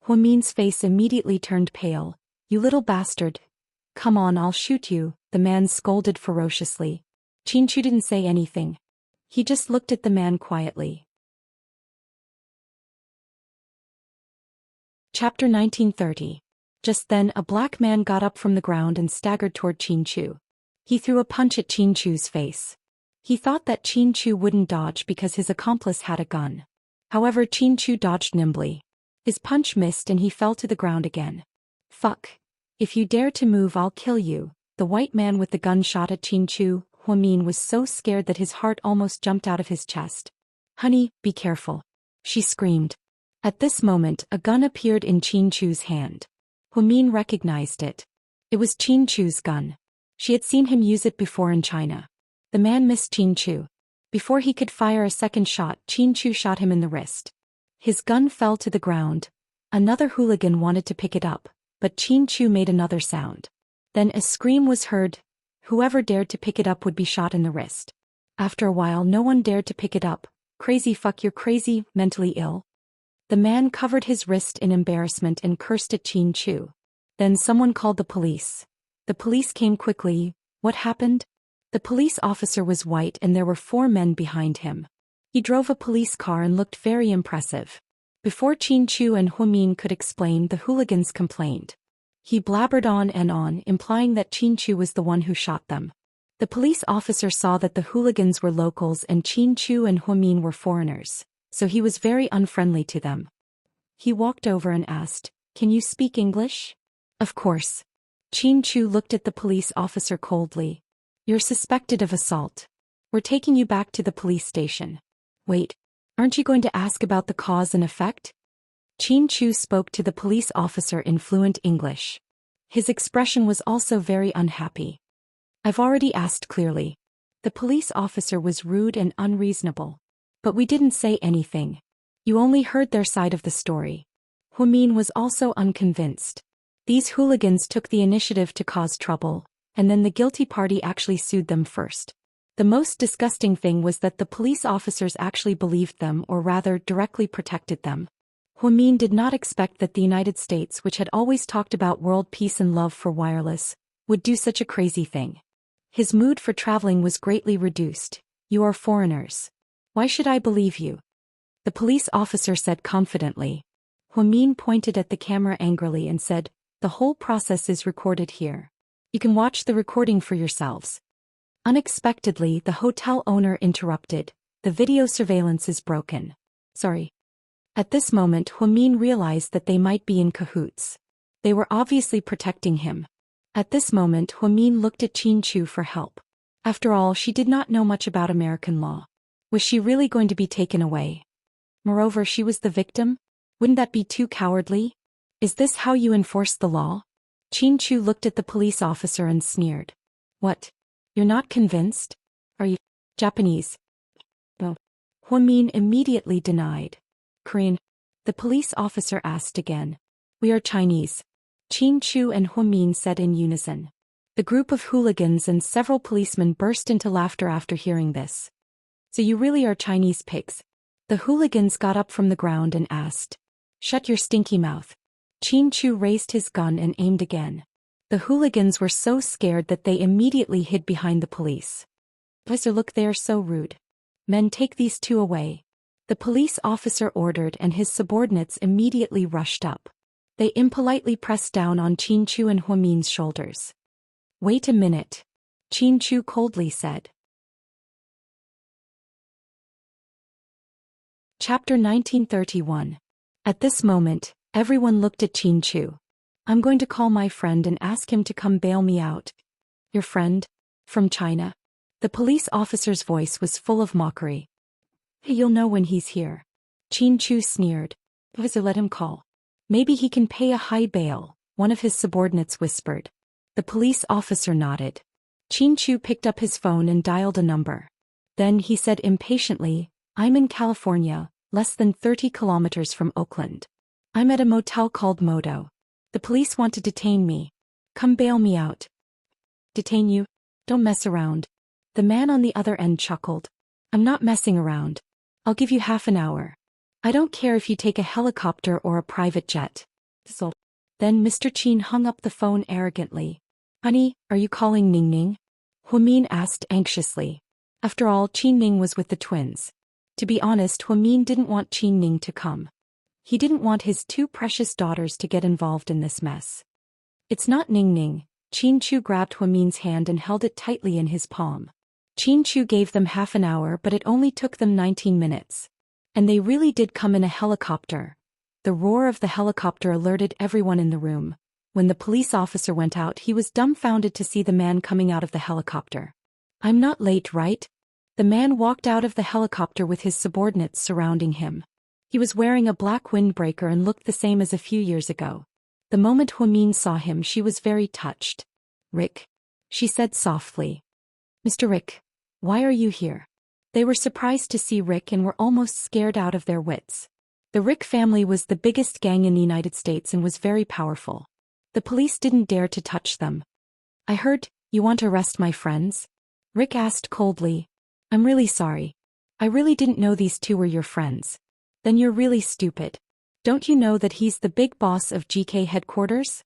Huamin's face immediately turned pale. "You little bastard. Come on, I'll shoot you," the man scolded ferociously. Qin Chu didn't say anything. He just looked at the man quietly. Chapter 1930. Just then, a black man got up from the ground and staggered toward Qin Chu. He threw a punch at Qin Chu's face. He thought that Qin Chu wouldn't dodge because his accomplice had a gun. However, Qin Chu dodged nimbly. His punch missed and he fell to the ground again. "Fuck. If you dare to move, I'll kill you," the white man with the gun shot at Qin Chu. Huamin was so scared that his heart almost jumped out of his chest. "Honey, be careful," she screamed. At this moment, a gun appeared in Qin Chu's hand. Huamin recognized it. It was Qin Chu's gun. She had seen him use it before in China. The man missed Qin Chu. Before he could fire a second shot, Qin Chu shot him in the wrist. His gun fell to the ground. Another hooligan wanted to pick it up, but Qin Chu made another sound. Then a scream was heard. Whoever dared to pick it up would be shot in the wrist. After a while, no one dared to pick it up. "Crazy fuck, you're crazy, mentally ill." The man covered his wrist in embarrassment and cursed at Qin Chu. Then someone called the police. The police came quickly. What happened? The police officer was white and there were 4 men behind him. He drove a police car and looked very impressive. Before Qin Chu and Huamin could explain, the hooligans complained. He blabbered on and on, implying that Qin Chu was the one who shot them. The police officer saw that the hooligans were locals and Qin Chu and Huamin were foreigners, so he was very unfriendly to them. He walked over and asked, "Can you speak English?" "Of course." Qin Chu looked at the police officer coldly. "You're suspected of assault. We're taking you back to the police station." "Wait, aren't you going to ask about the cause and effect?" Qin Chu spoke to the police officer in fluent English. His expression was also very unhappy. "I've already asked clearly." The police officer was rude and unreasonable. "But we didn't say anything. You only heard their side of the story. Huamin was also unconvinced. These hooligans took the initiative to cause trouble, and then the guilty party actually sued them first. The most disgusting thing was that the police officers actually believed them, or rather directly protected them. Huamin did not expect that the United States, which had always talked about world peace and love for wireless, would do such a crazy thing. His mood for traveling was greatly reduced. You are foreigners. Why should I believe you? The police officer said confidently. Huamin pointed at the camera angrily and said, the whole process is recorded here. You can watch the recording for yourselves. Unexpectedly, the hotel owner interrupted. The video surveillance is broken. Sorry. At this moment, Huamin realized that they might be in cahoots. They were obviously protecting him. At this moment, Huamin looked at Qin Chu for help. After all, she did not know much about American law. Was she really going to be taken away? Moreover, she was the victim? Wouldn't that be too cowardly? Is this how you enforce the law? Qin Chu looked at the police officer and sneered. What? You're not convinced? Are you Japanese? No. Huamin immediately denied. Korean? The police officer asked again. We are Chinese. Qin Chu and Huamin said in unison. The group of hooligans and several policemen burst into laughter after hearing this. So you really are Chinese pigs? The hooligans got up from the ground and asked. Shut your stinky mouth. Qin Chu raised his gun and aimed again. The hooligans were so scared that they immediately hid behind the police. Officer, look, they are so rude. Men, take these two away. The police officer ordered, and his subordinates immediately rushed up. They impolitely pressed down on Qin Chu and Huamin's shoulders. Wait a minute. Qin Chu coldly said. Chapter 1931. At this moment, everyone looked at Qin Chu. I'm going to call my friend and ask him to come bail me out. Your friend? From China? The police officer's voice was full of mockery. You'll know when he's here. Qin Chu sneered. Officer, let him call. Maybe he can pay a high bail, one of his subordinates whispered. The police officer nodded. Qin Chu picked up his phone and dialed a number. Then he said impatiently, I'm in California, less than 30 kilometers from Oakland. I'm at a motel called Modo. The police want to detain me. Come bail me out. Detain you? Don't mess around. The man on the other end chuckled. I'm not messing around. I'll give you half an hour. I don't care if you take a helicopter or a private jet. So. Then Mr. Qin hung up the phone arrogantly. Honey, are you calling Ning Ning? Huamin asked anxiously. After all, Qin Ning was with the twins. To be honest, Huamin didn't want Qin Ning to come. He didn't want his two precious daughters to get involved in this mess. It's not Ning Ning. Qin Chu grabbed Huamin's hand and held it tightly in his palm. Qin Chu gave them half an hour, but it only took them 19 minutes. And they really did come in a helicopter. The roar of the helicopter alerted everyone in the room. When the police officer went out, he was dumbfounded to see the man coming out of the helicopter. I'm not late, right? The man walked out of the helicopter with his subordinates surrounding him. He was wearing a black windbreaker and looked the same as a few years ago. The moment Huamin saw him, she was very touched. Rick, she said softly. Mr. Rick, why are you here? They were surprised to see Rick and were almost scared out of their wits. The Rick family was the biggest gang in the United States and was very powerful. The police didn't dare to touch them. I heard, you want to arrest my friends? Rick asked coldly. I'm really sorry. I really didn't know these two were your friends. Then you're really stupid. Don't you know that he's the big boss of GK headquarters?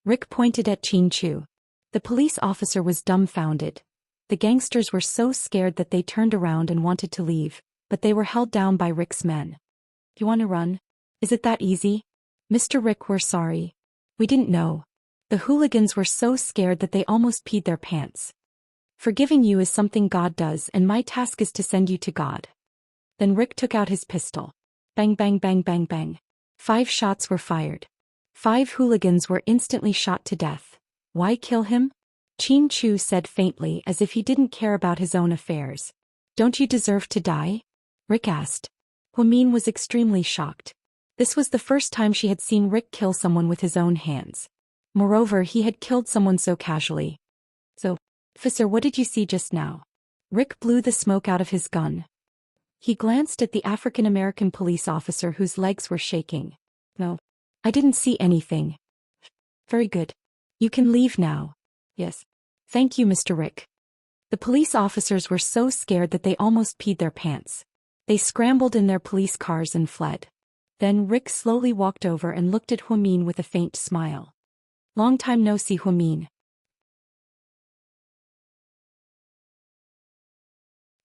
Rick pointed at Qin Chu. The police officer was dumbfounded. The gangsters were so scared that they turned around and wanted to leave, but they were held down by Rick's men. You want to run? Is it that easy? Mr. Rick, we're sorry. We didn't know. The hooligans were so scared that they almost peed their pants. Forgiving you is something God does, and my task is to send you to God. Then Rick took out his pistol. Bang, bang, bang, bang, bang. 5 shots were fired. 5 hooligans were instantly shot to death. Why kill him? Qin Chu said faintly, as if he didn't care about his own affairs. Don't you deserve to die? Rick asked. Huamin was extremely shocked. This was the first time she had seen Rick kill someone with his own hands. Moreover, he had killed someone so casually. So, officer, what did you see just now? Rick blew the smoke out of his gun. He glanced at the African-American police officer whose legs were shaking. No. I didn't see anything. Very good. You can leave now. Yes. Thank you, Mr. Rick. The police officers were so scared that they almost peed their pants. They scrambled in their police cars and fled. Then Rick slowly walked over and looked at Huamin with a faint smile. Long time no see, Huamin.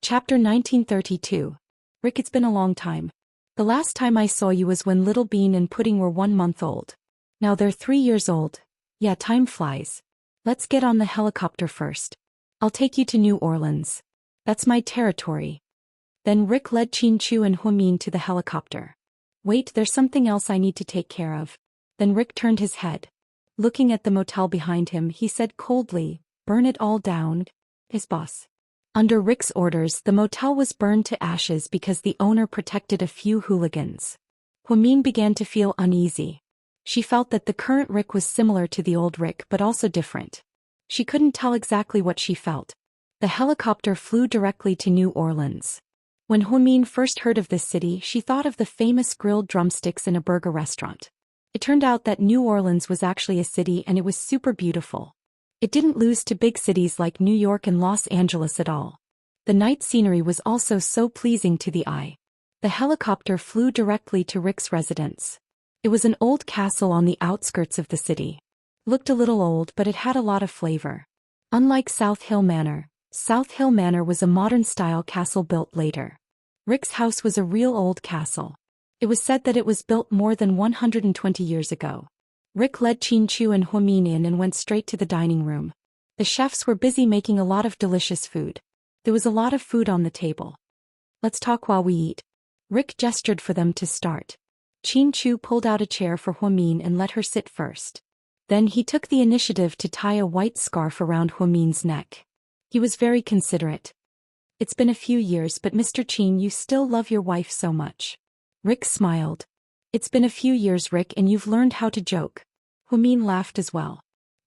Chapter 1932. Rick, it's been a long time. The last time I saw you was when Little Bean and Pudding were 1 month old. Now they're 3 years old. Yeah, time flies. Let's get on the helicopter first. I'll take you to New Orleans. That's my territory. Then Rick led Chin-Chu and Huamin to the helicopter. Wait, there's something else I need to take care of. Then Rick turned his head. Looking at the motel behind him, he said coldly, "Burn it all down." His boss. Under Rick's orders, the motel was burned to ashes because the owner protected a few hooligans. Huamin began to feel uneasy. She felt that the current Rick was similar to the old Rick but also different. She couldn't tell exactly what she felt. The helicopter flew directly to New Orleans. When Huamin first heard of this city, she thought of the famous grilled drumsticks in a burger restaurant. It turned out that New Orleans was actually a city and it was super beautiful. It didn't lose to big cities like New York and Los Angeles at all. The night scenery was also so pleasing to the eye. The helicopter flew directly to Rick's residence. It was an old castle on the outskirts of the city. Looked a little old, but it had a lot of flavor. Unlike South Hill Manor was a modern-style castle built later. Rick's house was a real old castle. It was said that it was built more than 120 years ago. Rick led Chin-Chu and Huamin in and went straight to the dining room. The chefs were busy making a lot of delicious food. There was a lot of food on the table. Let's talk while we eat. Rick gestured for them to start. Chin-Chu pulled out a chair for Huamin and let her sit first. Then he took the initiative to tie a white scarf around Huamin's neck. He was very considerate. It's been a few years, but Mr. Chin, you still love your wife so much. Rick smiled. It's been a few years, Rick, and you've learned how to joke. Huamin laughed as well.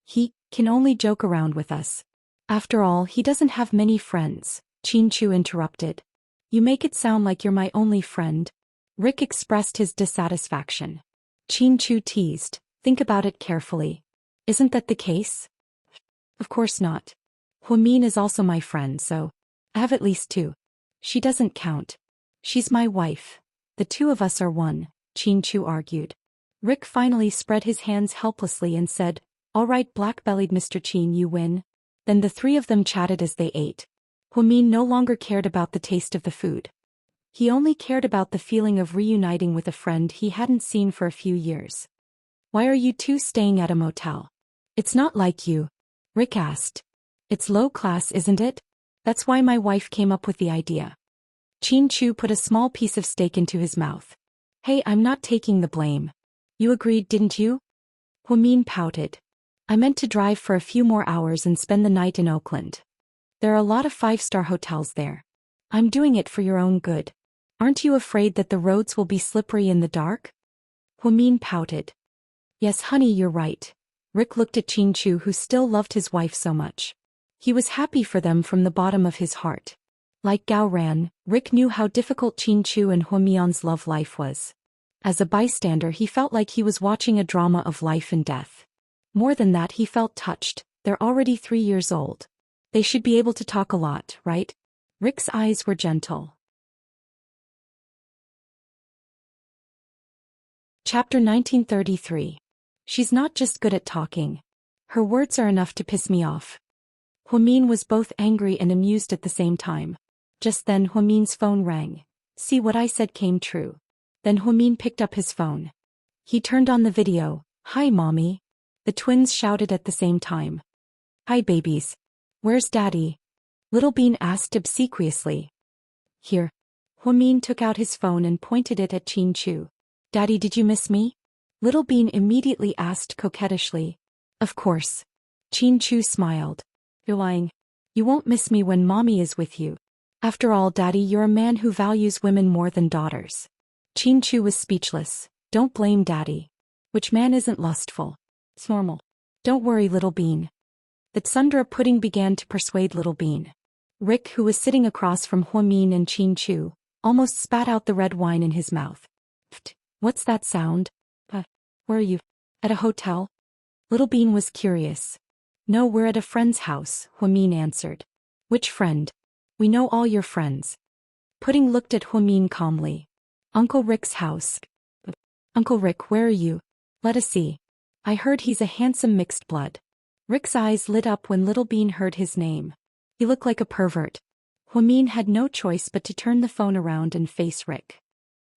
He can only joke around with us. After all, he doesn't have many friends, Chin-Chu interrupted. You make it sound like you're my only friend. Rick expressed his dissatisfaction. Chin-Chu teased, think about it carefully. Isn't that the case? Of course not. Huamin is also my friend, so I have at least 2. She doesn't count. She's my wife. The 2 of us are one, Chin-Chu argued. Rick finally spread his hands helplessly and said, all right, black-bellied Mr. Chin, you win. Then the 3 of them chatted as they ate. Huamin no longer cared about the taste of the food. He only cared about the feeling of reuniting with a friend he hadn't seen for a few years. Why are you 2 staying at a motel? It's not like you. Rick asked. It's low class, isn't it? That's why my wife came up with the idea. Chin-Chu put a small piece of steak into his mouth. Hey, I'm not taking the blame. You agreed, didn't you? Huamin pouted. I meant to drive for a few more hours and spend the night in Oakland. There are a lot of 5-star hotels there. I'm doing it for your own good. Aren't you afraid that the roads will be slippery in the dark? Huamin pouted. Yes, honey, you're right. Rick looked at Chin-Chu, who still loved his wife so much. He was happy for them from the bottom of his heart. Like Gao Ran, Rick knew how difficult Chin-Chu and Huamin's love life was. As a bystander, he felt like he was watching a drama of life and death. More than that, he felt touched. They're already 3 years old. They should be able to talk a lot, right? Rick's eyes were gentle. Chapter 1933. She's not just good at talking. Her words are enough to piss me off. Huamin was both angry and amused at the same time. Just then Huamin's phone rang. See, what I said came true. Then Huamin picked up his phone. He turned on the video. Hi, Mommy. The twins shouted at the same time. Hi, babies. Where's Daddy? Little Bean asked obsequiously. Here. Huamin took out his phone and pointed it at Chin-Chu. Daddy, did you miss me? Little Bean immediately asked coquettishly. Of course. Chin-Chu smiled. You're lying. You won't miss me when Mommy is with you. After all, Daddy, you're a man who values women more than daughters. Chin-Chu was speechless. Don't blame Daddy. Which man isn't lustful? It's normal. Don't worry, Little Bean. The tsundere pudding began to persuade Little Bean. Rick, who was sitting across from Huamin and Chin-Chu, almost spat out the red wine in his mouth. Pfft, what's that sound? Where are you? At a hotel? Little Bean was curious. No, we're at a friend's house, Huamin answered. Which friend? We know all your friends. Pudding looked at Huamin calmly. Uncle Rick's house. Uncle Rick, where are you? Let us see. I heard he's a handsome mixed blood. Rick's eyes lit up when Little Bean heard his name. He looked like a pervert. Huamin had no choice but to turn the phone around and face Rick.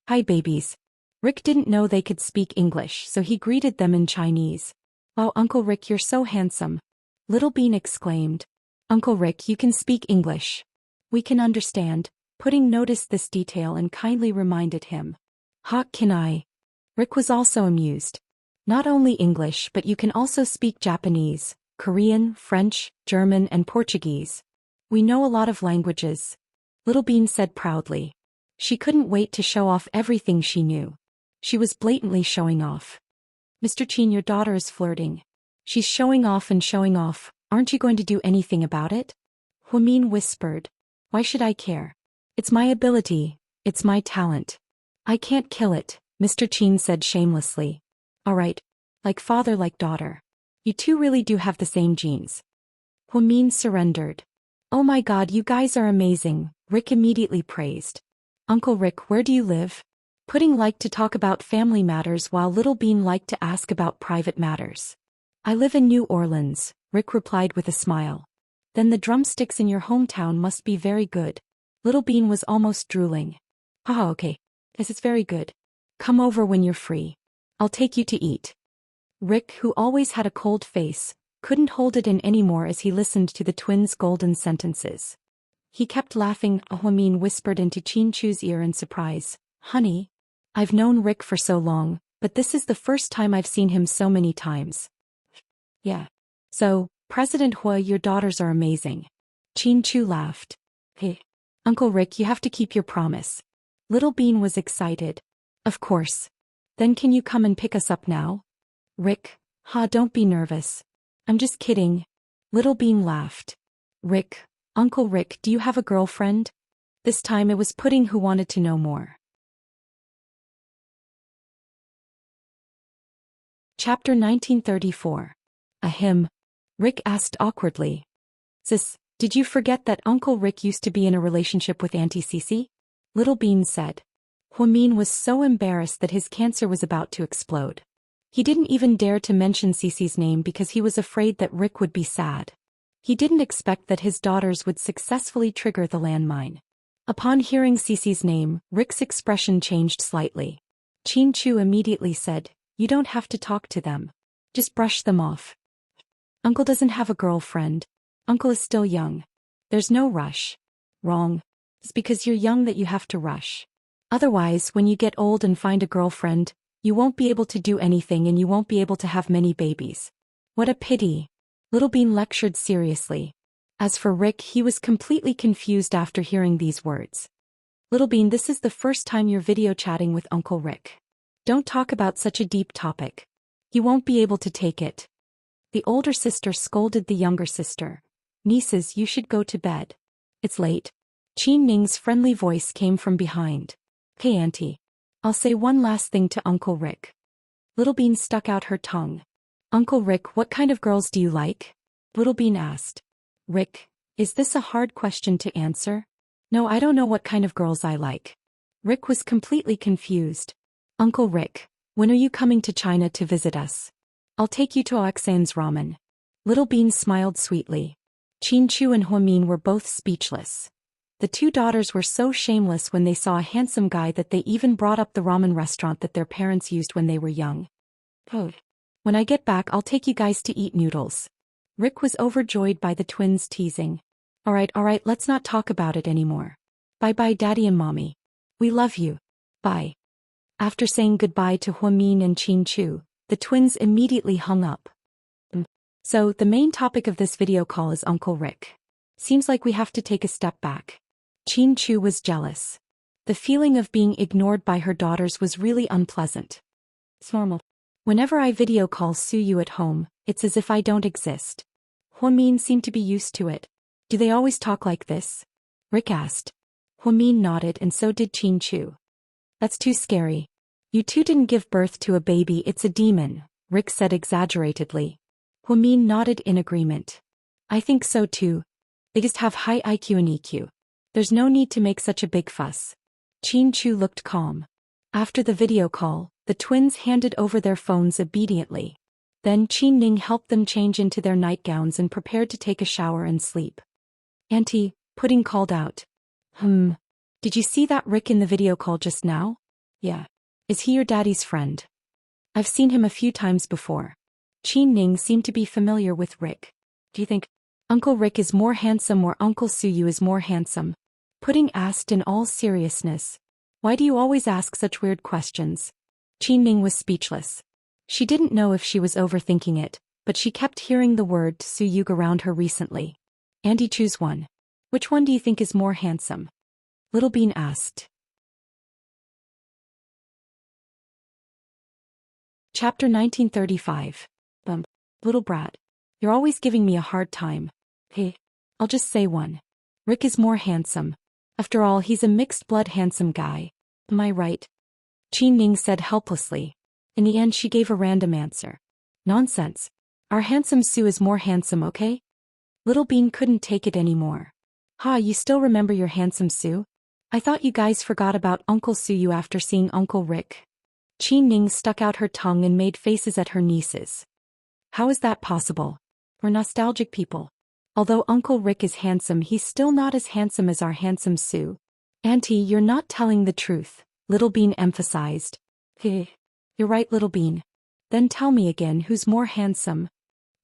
Hi babies. Rick didn't know they could speak English, so he greeted them in Chinese. Wow, Uncle Rick, you're so handsome. Little Bean exclaimed. Uncle Rick, you can speak English. We can understand. Pudding noticed this detail and kindly reminded him. How can I? Rick was also amused. Not only English, but you can also speak Japanese, Korean, French, German, and Portuguese. We know a lot of languages. Little Bean said proudly. She couldn't wait to show off everything she knew. She was blatantly showing off. Mr. Chin, your daughter is flirting. She's showing off and showing off. Aren't you going to do anything about it? Huamin whispered. Why should I care? It's my ability. It's my talent. I can't kill it, Mr. Chin said shamelessly. All right. Like father, like daughter. You two really do have the same genes. Huamin surrendered. Oh my God, you guys are amazing, Rick immediately praised. Uncle Rick, where do you live? Pudding liked to talk about family matters while Little Bean liked to ask about private matters. I live in New Orleans, Rick replied with a smile. Then the drumsticks in your hometown must be very good. Little Bean was almost drooling. Ah, okay. Yes, it's very good. Come over when you're free. I'll take you to eat. Rick, who always had a cold face, couldn't hold it in anymore as he listened to the twins' golden sentences. He kept laughing. Huamin whispered into Chin Chu's ear in surprise. Honey, I've known Rick for so long, but this is the first time I've seen him so many times. Yeah. So, President Hua, your daughters are amazing. Chin Chu laughed. Hey, Uncle Rick, you have to keep your promise. Little Bean was excited. Of course. Then can you come and pick us up now? Rick, don't be nervous. I'm just kidding. Little Bean laughed. Rick, Uncle Rick, do you have a girlfriend? This time it was Pudding who wanted to know more. Chapter 1934. Ahem. Rick asked awkwardly. Sis, did you forget that Uncle Rick used to be in a relationship with Auntie Cece? Little Bean said. Huamin was so embarrassed that his cancer was about to explode. He didn't even dare to mention Cece's name because he was afraid that Rick would be sad. He didn't expect that his daughters would successfully trigger the landmine. Upon hearing Cece's name, Rick's expression changed slightly. Chin Chu immediately said, You don't have to talk to them. Just brush them off. Uncle doesn't have a girlfriend. Uncle is still young. There's no rush. Wrong. It's because you're young that you have to rush. Otherwise, when you get old and find a girlfriend, you won't be able to do anything and you won't be able to have many babies. What a pity. Little Bean lectured seriously. As for Rick, he was completely confused after hearing these words. Little Bean, this is the first time you're video chatting with Uncle Rick. Don't talk about such a deep topic. He won't be able to take it. The older sister scolded the younger sister. Nieces, you should go to bed. It's late. Chin Ning's friendly voice came from behind. Hey Auntie. I'll say one last thing to Uncle Rick. Little Bean stuck out her tongue. Uncle Rick, what kind of girls do you like? Little Bean asked. Rick, is this a hard question to answer? No, I don't know what kind of girls I like. Rick was completely confused. Uncle Rick, when are you coming to China to visit us? I'll take you to Oxan's ramen. Little Bean smiled sweetly. Chin Chu and Huamin were both speechless. The two daughters were so shameless when they saw a handsome guy that they even brought up the ramen restaurant that their parents used when they were young. Oh. When I get back, I'll take you guys to eat noodles. Rick was overjoyed by the twins teasing. All right, let's not talk about it anymore. Bye-bye, Daddy and Mommy. We love you. Bye. After saying goodbye to Huamin and Chin Chu, the twins immediately hung up. So, the main topic of this video call is Uncle Rick. Seems like we have to take a step back. Chin Chu was jealous. The feeling of being ignored by her daughters was really unpleasant. It's normal. Whenever I video call Suyu at home, it's as if I don't exist. Huamin seemed to be used to it. Do they always talk like this? Rick asked. Huamin nodded and so did Qin Chu. That's too scary. You two didn't give birth to a baby, it's a demon, Rick said exaggeratedly. Huamin nodded in agreement. I think so too. They just have high IQ and EQ. There's no need to make such a big fuss. Qin Chu looked calm. After the video call, the twins handed over their phones obediently. Then Qin Ning helped them change into their nightgowns and prepared to take a shower and sleep. Auntie, Pudding called out. Did you see that Rick in the video call just now? Yeah. Is he your daddy's friend? I've seen him a few times before. Qin Ning seemed to be familiar with Rick. Do you think Uncle Rick is more handsome or Uncle Suyu is more handsome? Pudding asked in all seriousness. Why do you always ask such weird questions? Qin Ning was speechless. She didn't know if she was overthinking it, but she kept hearing the word Suyug around her recently. Andy, choose one. Which one do you think is more handsome? Little Bean asked. Chapter 1935. Little brat. You're always giving me a hard time. Hey, I'll just say one. Rick is more handsome. After all, he's a mixed-blood handsome guy. Am I right? Qin Ning said helplessly. In the end she gave a random answer. Nonsense. Our handsome Sue is more handsome, okay? Little Bean couldn't take it anymore. Ha, you still remember your handsome Sue? I thought you guys forgot about Uncle Suyu after seeing Uncle Rick. Qin Ning stuck out her tongue and made faces at her nieces. How is that possible? We're nostalgic people. Although Uncle Rick is handsome, he's still not as handsome as our handsome Sue. Auntie, you're not telling the truth, Little Bean emphasized. Hey, you're right, Little Bean. Then tell me again, who's more handsome?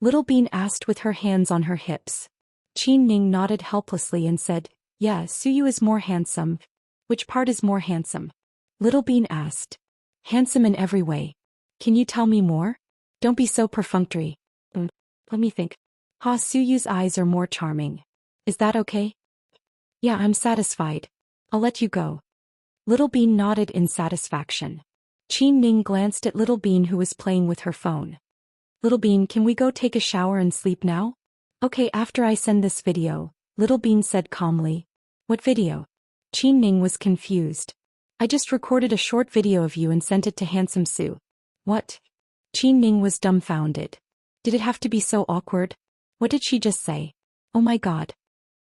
Little Bean asked with her hands on her hips. Qin Ning nodded helplessly and said, yeah, Suyu is more handsome. Which part is more handsome? Little Bean asked. Handsome in every way. Can you tell me more? Don't be so perfunctory. Let me think. Ha, Suyu's eyes are more charming. Is that okay? Yeah, I'm satisfied. I'll let you go. Little Bean nodded in satisfaction. Qin Ning glanced at Little Bean who was playing with her phone. Little Bean, can we go take a shower and sleep now? Okay, after I send this video, Little Bean said calmly. What video? Qin Ning was confused. I just recorded a short video of you and sent it to Handsome Sue. What? Qin Ning was dumbfounded. Did it have to be so awkward? What did she just say? Oh my god.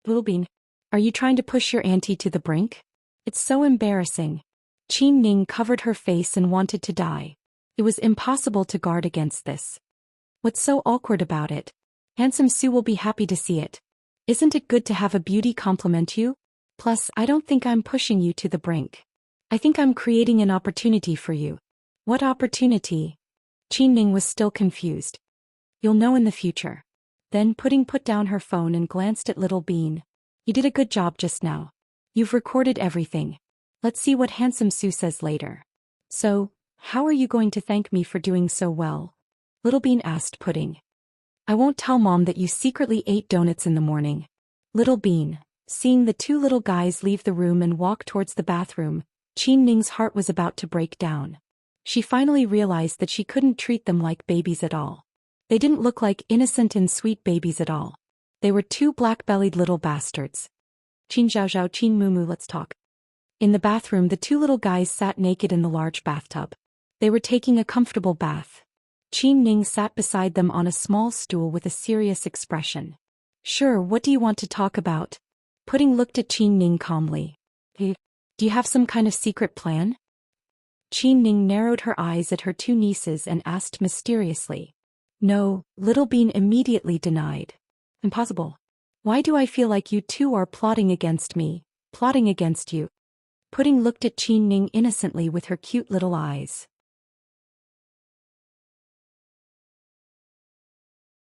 Little Bean, are you trying to push your auntie to the brink? It's so embarrassing. Qin Ning covered her face and wanted to die. It was impossible to guard against this. What's so awkward about it? Handsome Sue will be happy to see it. Isn't it good to have a beauty compliment you? Plus, I don't think I'm pushing you to the brink. I think I'm creating an opportunity for you. What opportunity? Qin Ning was still confused. You'll know in the future. Then Pudding put down her phone and glanced at Little Bean. You did a good job just now. You've recorded everything. Let's see what Handsome Sue says later. So, how are you going to thank me for doing so well? Little Bean asked Pudding. I won't tell Mom that you secretly ate donuts in the morning. Little Bean, seeing the two little guys leave the room and walk towards the bathroom, Qin Ning's heart was about to break down. She finally realized that she couldn't treat them like babies at all. They didn't look like innocent and sweet babies at all. They were two black-bellied little bastards. Qin Zhao Zhao, Qin Mumu, let's talk. In the bathroom, the two little guys sat naked in the large bathtub. They were taking a comfortable bath. Qin Ning sat beside them on a small stool with a serious expression. Sure, what do you want to talk about? Pudding looked at Qin Ning calmly. Hey, do you have some kind of secret plan? Qin Ning narrowed her eyes at her two nieces and asked mysteriously. No, Little Bean immediately denied. Impossible. Why do I feel like you two are plotting against me, plotting against you? Pudding looked at Qin Ning innocently with her cute little eyes.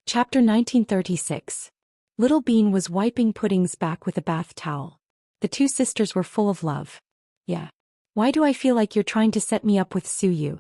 Chapter 1936. Little Bean was wiping Pudding's back with a bath towel. The two sisters were full of love. Yeah. Why do I feel like you're trying to set me up with Suyu?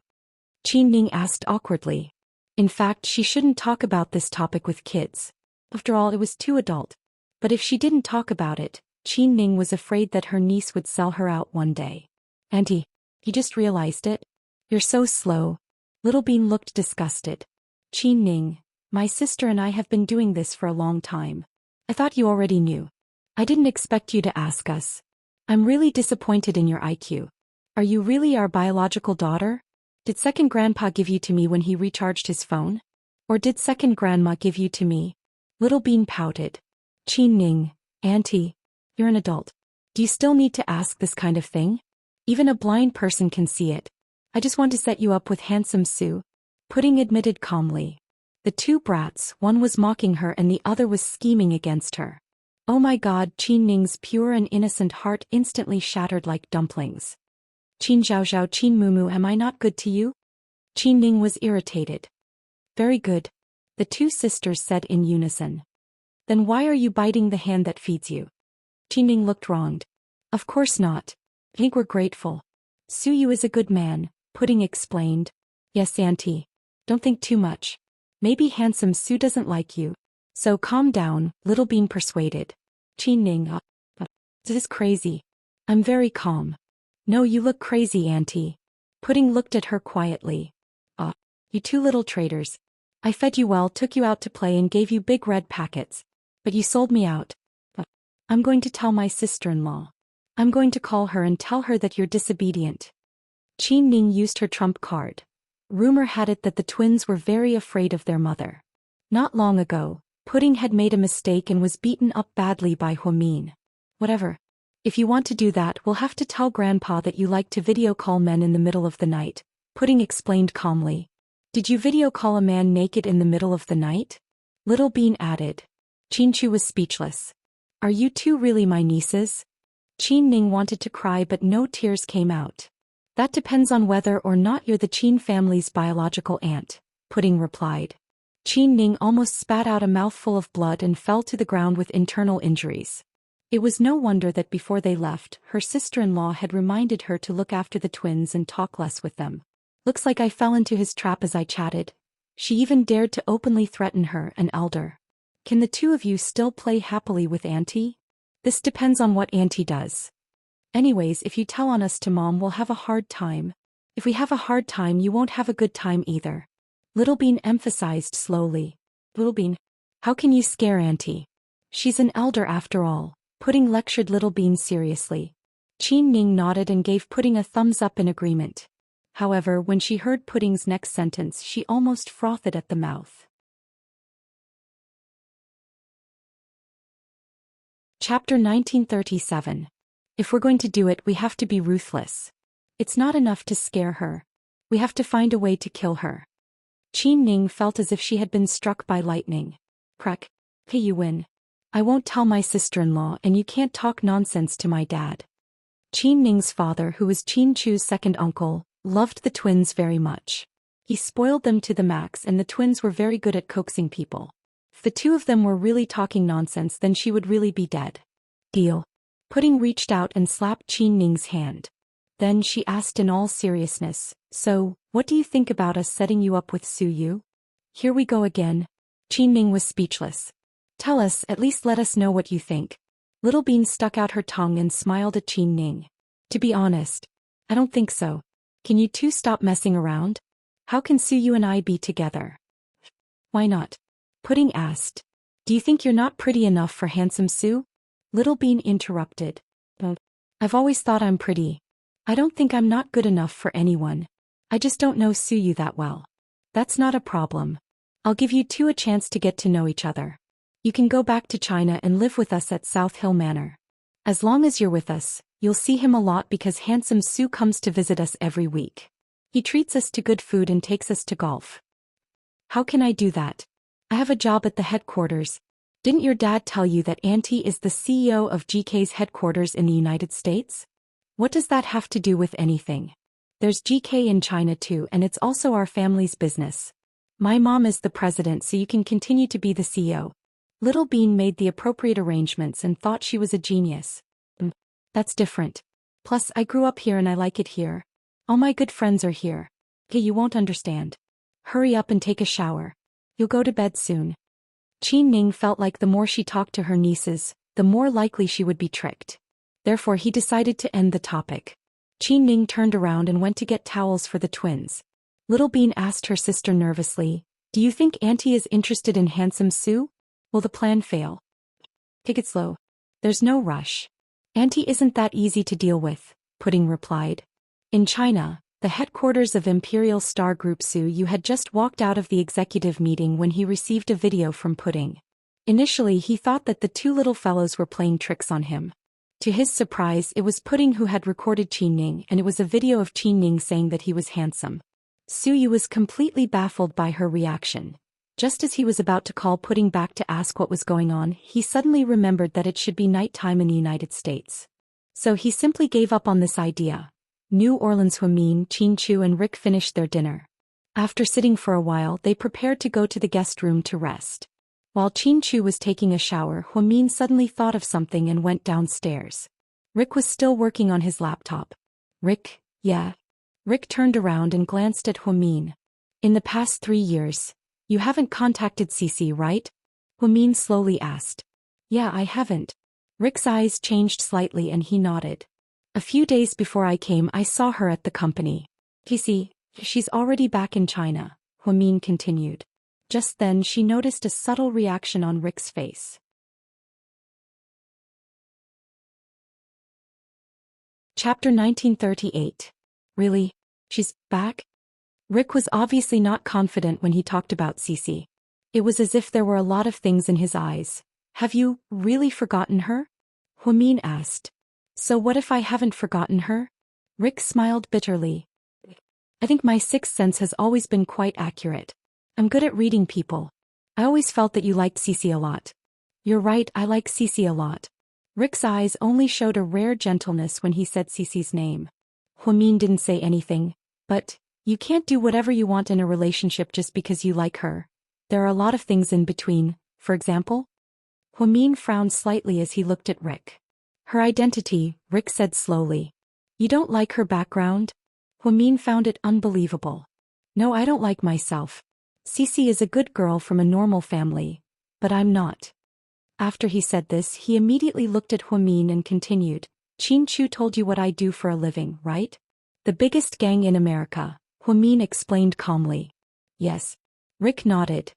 Qin Ning asked awkwardly. In fact, she shouldn't talk about this topic with kids. After all, it was too adult. But if she didn't talk about it, Qin Ning was afraid that her niece would sell her out one day. Auntie, you just realized it? You're so slow. Little Bean looked disgusted. Qin Ning, my sister and I have been doing this for a long time. I thought you already knew. I didn't expect you to ask us. I'm really disappointed in your IQ. Are you really our biological daughter? Did second grandpa give you to me when he recharged his phone? Or did second grandma give you to me? Little Bean pouted. Ning, Auntie, you're an adult. Do you still need to ask this kind of thing? Even a blind person can see it. I just want to set you up with handsome Sue. Pudding admitted calmly. The two brats, one was mocking her and the other was scheming against her. Oh my God, Ning's pure and innocent heart instantly shattered like dumplings. Zhao Zhao Mumu, am I not good to you? Ning was irritated. Very good. The two sisters said in unison. Then why are you biting the hand that feeds you? Ning looked wronged. Of course not. I think we're grateful. Suyu is a good man, Pudding explained. Yes, Auntie. Don't think too much. Maybe handsome Sue doesn't like you. So calm down, Little Bean persuaded. Ning, this is crazy. I'm very calm. No, you look crazy, Auntie. Pudding looked at her quietly. You two little traitors. I fed you well, took you out to play and gave you big red packets. But you sold me out. I'm going to tell my sister-in-law. I'm going to call her and tell her that you're disobedient. Ning used her trump card. Rumor had it that the twins were very afraid of their mother. Not long ago, Pudding had made a mistake and was beaten up badly by Huamin. Whatever. If you want to do that, we'll have to tell Grandpa that you like to video call men in the middle of the night, Pudding explained calmly. Did you video call a man naked in the middle of the night? Little Bean added. Chinchu was speechless. Are you two really my nieces? Ning wanted to cry but no tears came out. That depends on whether or not you're the Qin family's biological aunt, Pudding replied. Ning almost spat out a mouthful of blood and fell to the ground with internal injuries. It was no wonder that before they left, her sister-in-law had reminded her to look after the twins and talk less with them. Looks like I fell into his trap as I chatted. She even dared to openly threaten her, an elder. Can the two of you still play happily with Auntie? This depends on what Auntie does. Anyways, if you tell on us to Mom, we'll have a hard time. If we have a hard time, you won't have a good time either. Little Bean emphasized slowly. Little Bean, how can you scare Auntie? She's an elder after all, Pudding lectured Little Bean seriously. Ning nodded and gave Pudding a thumbs up in agreement. However, when she heard Pudding's next sentence, she almost frothed at the mouth. Chapter 1937. If we're going to do it, we have to be ruthless. It's not enough to scare her. We have to find a way to kill her. Ning felt as if she had been struck by lightning. Crack. Hey, you win. I won't tell my sister-in-law and you can't talk nonsense to my dad. Ning's father, who was Chu's second uncle, loved the twins very much. He spoiled them to the max and the twins were very good at coaxing people. If the two of them were really talking nonsense, then she would really be dead. Deal. Pudding reached out and slapped Ning's hand. Then she asked in all seriousness, so, what do you think about us setting you up with Suyu? Here we go again. Ning was speechless. Tell us, at least let us know what you think. Little Bean stuck out her tongue and smiled at Ning. To be honest, I don't think so. Can you two stop messing around? How can Suyu and I be together? Why not? Pudding asked. Do you think you're not pretty enough for handsome Sue? Little Bean interrupted. I've always thought I'm pretty. I don't think I'm not good enough for anyone. I just don't know Suyu that well. That's not a problem. I'll give you two a chance to get to know each other. You can go back to China and live with us at South Hill Manor. As long as you're with us, you'll see him a lot because handsome Sue comes to visit us every week. He treats us to good food and takes us to golf. How can I do that? I have a job at the headquarters. Didn't your dad tell you that Auntie is the CEO of GK's headquarters in the United States? What does that have to do with anything? There's GK in China too, and it's also our family's business. My mom is the president, so you can continue to be the CEO. Little Bean made the appropriate arrangements and thought she was a genius. That's different. Plus, I grew up here and I like it here. All my good friends are here. Okay, you won't understand. Hurry up and take a shower. You'll go to bed soon. Ning felt like the more she talked to her nieces, the more likely she would be tricked. Therefore, he decided to end the topic. Ning turned around and went to get towels for the twins. Little Bean asked her sister nervously, "Do you think Auntie is interested in handsome Sue? Will the plan fail?" Take it slow. There's no rush. Auntie isn't that easy to deal with, Pudding replied. In China, the headquarters of Imperial Star Group, Su Yu had just walked out of the executive meeting when he received a video from Pudding. Initially he thought that the two little fellows were playing tricks on him. To his surprise, it was Pudding who had recorded Qinning, and it was a video of Qinning saying that he was handsome. Su Yu was completely baffled by her reaction. Just as he was about to call Pudding back to ask what was going on, he suddenly remembered that it should be night time in the United States. So he simply gave up on this idea. New Orleans Huamin, Qin Chu and Rick finished their dinner. After sitting for a while, they prepared to go to the guest room to rest. While Qin Chu was taking a shower, Huamin suddenly thought of something and went downstairs. Rick was still working on his laptop. Rick, yeah. Rick turned around and glanced at Huamin. In the past 3 years, you haven't contacted Cece, right? Huamin slowly asked. Yeah, I haven't. Rick's eyes changed slightly and he nodded. A few days before I came, I saw her at the company. Cece, she's already back in China, Huamin continued. Just then she noticed a subtle reaction on Rick's face. Chapter 1938. Really? She's back? Rick was obviously not confident when he talked about Cece. It was as if there were a lot of things in his eyes. Have you really forgotten her? Huamin asked. So what if I haven't forgotten her? Rick smiled bitterly. I think my sixth sense has always been quite accurate. I'm good at reading people. I always felt that you liked Cece a lot. You're right, I like Cece a lot. Rick's eyes only showed a rare gentleness when he said Cece's name. Huamin didn't say anything, but you can't do whatever you want in a relationship just because you like her. There are a lot of things in between, for example. Huamin frowned slightly as he looked at Rick. Her identity, Rick said slowly. You don't like her background? Huamin found it unbelievable. No, I don't like myself. Cece is a good girl from a normal family, but I'm not. After he said this, he immediately looked at Huamin and continued. Qin Chu told you what I do for a living, right? The biggest gang in America, Huamin explained calmly. Yes. Rick nodded.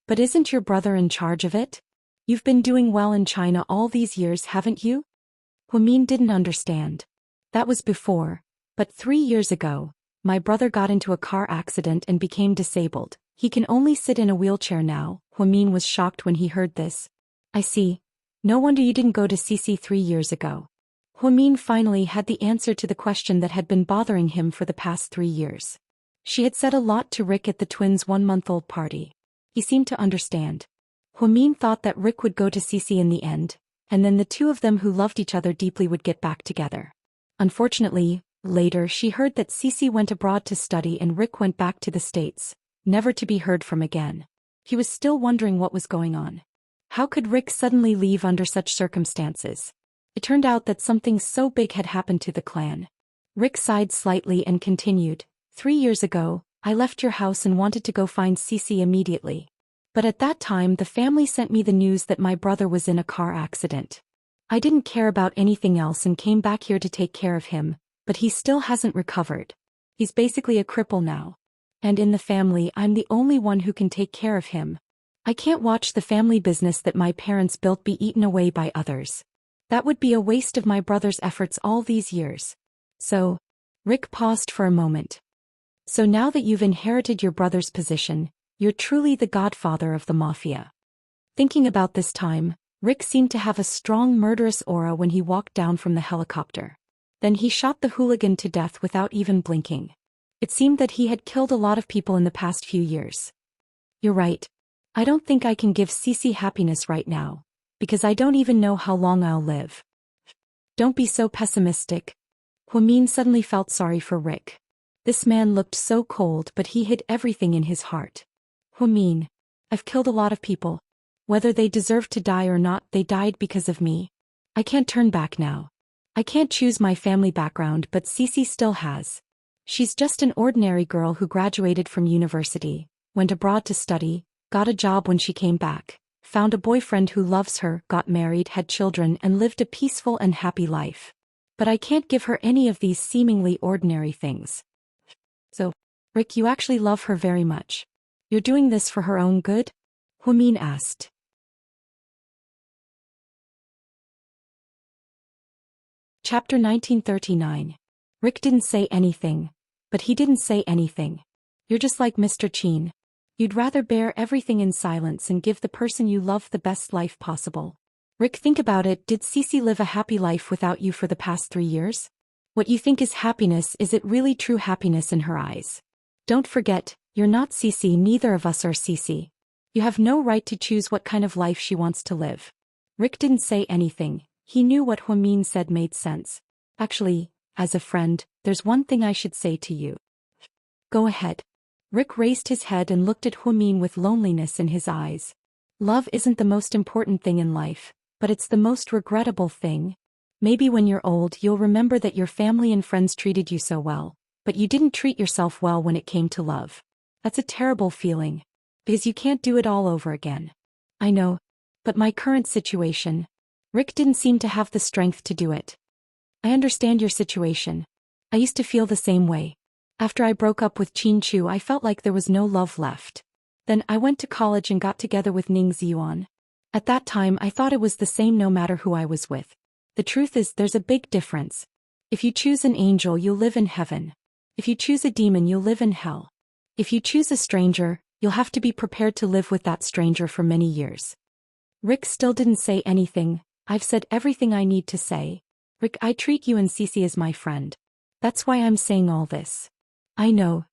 But isn't your brother in charge of it? You've been doing well in China all these years, haven't you? Huamin didn't understand. That was before, but 3 years ago, my brother got into a car accident and became disabled. He can only sit in a wheelchair now. Huamin was shocked when he heard this. I see. No wonder you didn't go to Cece 3 years ago. Huamin finally had the answer to the question that had been bothering him for the past 3 years. She had said a lot to Rick at the twins' 1-month-old party. He seemed to understand. Huamin thought that Rick would go to Cece in the end, and then the two of them who loved each other deeply would get back together. Unfortunately, later she heard that Cece went abroad to study and Rick went back to the States, never to be heard from again. He was still wondering what was going on. How could Rick suddenly leave under such circumstances? It turned out that something so big had happened to the clan. Rick sighed slightly and continued. 3 years ago, I left your house and wanted to go find Cece immediately. But at that time the family sent me the news that my brother was in a car accident. I didn't care about anything else and came back here to take care of him, but he still hasn't recovered. He's basically a cripple now. And in the family I'm the only one who can take care of him. I can't watch the family business that my parents built be eaten away by others. That would be a waste of my brother's efforts all these years. So, Rick paused for a moment. So now that you've inherited your brother's position, you're truly the godfather of the mafia. Thinking about this time, Rick seemed to have a strong murderous aura when he walked down from the helicopter. Then he shot the hooligan to death without even blinking. It seemed that he had killed a lot of people in the past few years. You're right. I don't think I can give Cece happiness right now, because I don't even know how long I'll live. Don't be so pessimistic. Huamin suddenly felt sorry for Rick. This man looked so cold, but he hid everything in his heart. Huamin, I've killed a lot of people. Whether they deserved to die or not, they died because of me. I can't turn back now. I can't choose my family background, but Cece still has. She's just an ordinary girl who graduated from university, went abroad to study, got a job when she came back, found a boyfriend who loves her, got married, had children, and lived a peaceful and happy life. But I can't give her any of these seemingly ordinary things. So, Rick, you actually love her very much. You're doing this for her own good? Huamin asked. Chapter 1939. Rick didn't say anything. But he didn't say anything. You're just like Mr. Chin. You'd rather bear everything in silence and give the person you love the best life possible. Rick, think about it. Did Cece live a happy life without you for the past 3 years? What you think is happiness, is it really true happiness in her eyes? Don't forget, you're not Cece, neither of us are Cece. You have no right to choose what kind of life she wants to live. Rick didn't say anything. He knew what Huamin said made sense. Actually, as a friend, there's one thing I should say to you. Go ahead. Rick raised his head and looked at Huamin with loneliness in his eyes. Love isn't the most important thing in life, but it's the most regrettable thing. Maybe when you're old you'll remember that your family and friends treated you so well, but you didn't treat yourself well when it came to love. That's a terrible feeling. Because you can't do it all over again. I know. But my current situation. Rick didn't seem to have the strength to do it. I understand your situation. I used to feel the same way. After I broke up with Chin Chu, I felt like there was no love left. Then I went to college and got together with Ning Ziyuan. At that time I thought it was the same no matter who I was with. The truth is there's a big difference. If you choose an angel you'll live in heaven. If you choose a demon you'll live in hell. If you choose a stranger, you'll have to be prepared to live with that stranger for many years. Rick still didn't say anything. I've said everything I need to say. Rick, I treat you and Cece as my friend. That's why I'm saying all this. I know.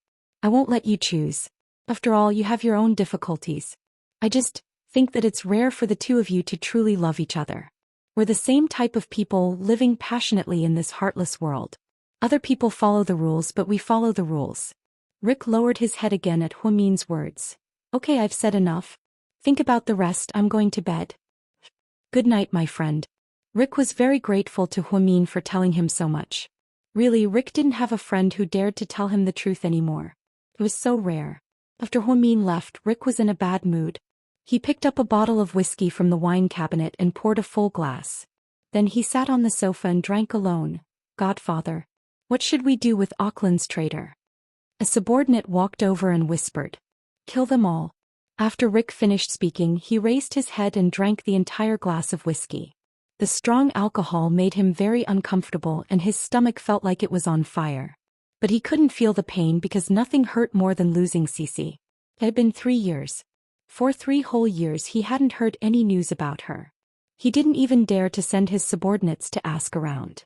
I won't let you choose. After all, you have your own difficulties. I just think that it's rare for the two of you to truly love each other. We're the same type of people living passionately in this heartless world. Other people follow the rules, but we follow the rules. Rick lowered his head again at Huamin's words. Okay, I've said enough. Think about the rest. I'm going to bed. Good night, my friend. Rick was very grateful to Huamin for telling him so much. Really, Rick didn't have a friend who dared to tell him the truth anymore. It was so rare. After Huamin left, Rick was in a bad mood. He picked up a bottle of whiskey from the wine cabinet and poured a full glass. Then he sat on the sofa and drank alone. Godfather, what should we do with Auckland's traitor? A subordinate walked over and whispered. Kill them all. After Rick finished speaking, he raised his head and drank the entire glass of whiskey. The strong alcohol made him very uncomfortable and his stomach felt like it was on fire. But he couldn't feel the pain because nothing hurt more than losing Cece. It had been 3 years. For 3 whole years he hadn't heard any news about her. He didn't even dare to send his subordinates to ask around.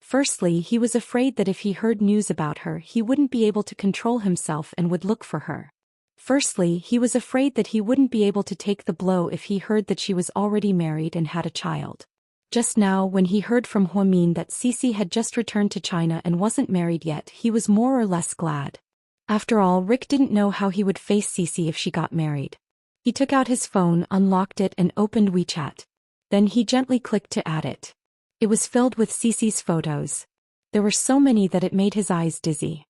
Firstly, he was afraid that if he heard news about her he wouldn't be able to control himself and would look for her. Firstly, he was afraid that he wouldn't be able to take the blow if he heard that she was already married and had a child. Just now, when he heard from Huamin that Cece had just returned to China and wasn't married yet, he was more or less glad. After all, Rick didn't know how he would face Cece if she got married. He took out his phone, unlocked it and opened WeChat. Then he gently clicked to add it. It was filled with Cece's photos. There were so many that it made his eyes dizzy.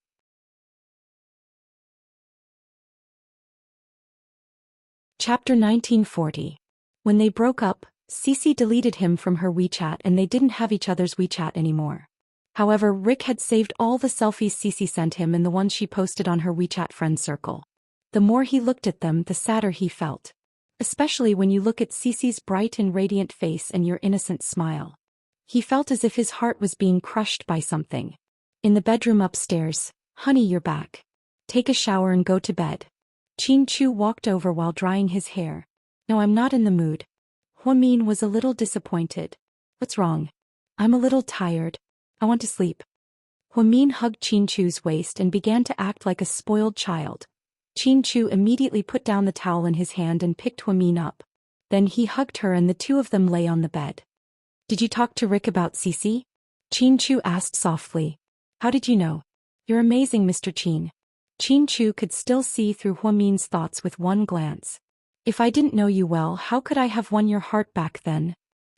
Chapter 1940. When they broke up, Cece deleted him from her WeChat and they didn't have each other's WeChat anymore. However, Rick had saved all the selfies Cece sent him and the ones she posted on her WeChat friend circle. The more he looked at them, the sadder he felt. Especially when you look at Cece's bright and radiant face and your innocent smile. He felt as if his heart was being crushed by something. In the bedroom upstairs, honey, you're back. Take a shower and go to bed. Chin Chu walked over while drying his hair. No, I'm not in the mood. Huamin was a little disappointed. What's wrong? I'm a little tired. I want to sleep. Huamin hugged Chin Chu's waist and began to act like a spoiled child. Chin Chu immediately put down the towel in his hand and picked Huamin up. Then he hugged her and the two of them lay on the bed. Did you talk to Rick about Cece? Chin Chu asked softly. How did you know? You're amazing, Mr. Chin. Chin Chu could still see through Huamin's thoughts with one glance. If I didn't know you well, how could I have won your heart back then?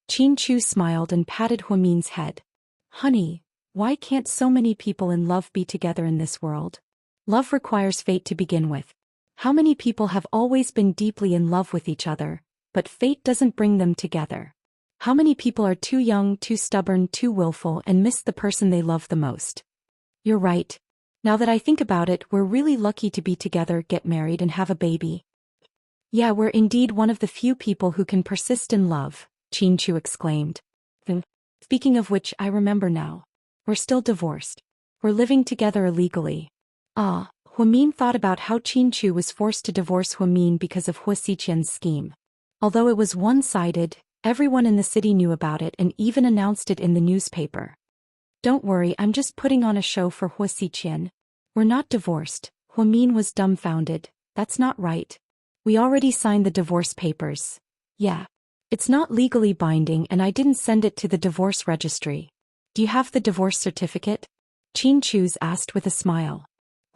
Chin Chu smiled and patted Huamin's head. Honey, why can't so many people in love be together in this world? Love requires fate to begin with. How many people have always been deeply in love with each other, but fate doesn't bring them together? How many people are too young, too stubborn, too willful and miss the person they love the most? You're right. Now that I think about it, we're really lucky to be together, get married and have a baby. Yeah, we're indeed one of the few people who can persist in love, Chin Chu exclaimed. Speaking of which, I remember now. We're still divorced. We're living together illegally. Ah, Huamin thought about how Qin was forced to divorce Huamin because of Hua Xiqian's scheme. Although it was one-sided, everyone in the city knew about it and even announced it in the newspaper. Don't worry, I'm just putting on a show for Hua Xiqian. We're not divorced. Huamin was dumbfounded. That's not right. We already signed the divorce papers. Yeah. It's not legally binding and I didn't send it to the divorce registry. Do you have the divorce certificate? Qin asked with a smile.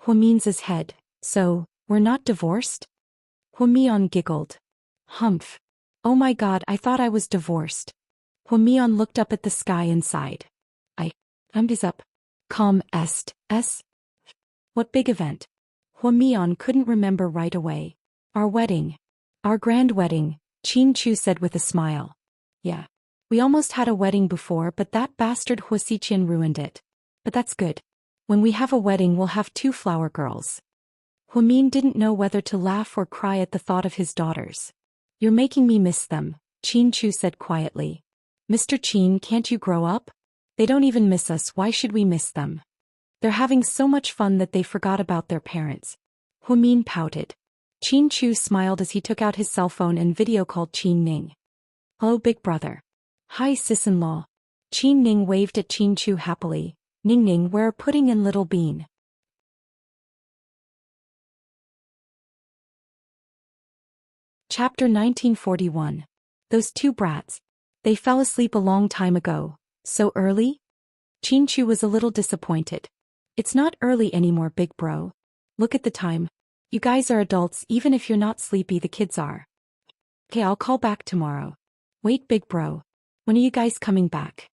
Huamin's head. So, we're not divorced? Huamian giggled. Humph. Oh my god, I thought I was divorced. Huamian looked up at the sky and sighed. I'm up. Com est. What big event? Huamian couldn't remember right away. Our wedding. Our grand wedding, Qin said with a smile. Yeah. We almost had a wedding before, but that bastard Hua Xiqian ruined it. But that's good. When we have a wedding, we'll have 2 flower girls. Huamin didn't know whether to laugh or cry at the thought of his daughters. You're making me miss them, Qin said quietly. Mr. Qin, can't you grow up? They don't even miss us, why should we miss them? They're having so much fun that they forgot about their parents. Huamin pouted. Qin smiled as he took out his cell phone and video called Qin Ning. Hello, big brother. Hi, sis-in-law. Qin Ning waved at Qin happily. Ning, we're putting in little bean. Chapter 1941. Those 2 brats. They fell asleep a long time ago. So early? Qin was a little disappointed. It's not early anymore, big bro. Look at the time. You guys are adults, even if you're not sleepy, the kids are. Okay, I'll call back tomorrow. Wait, big bro. When are you guys coming back?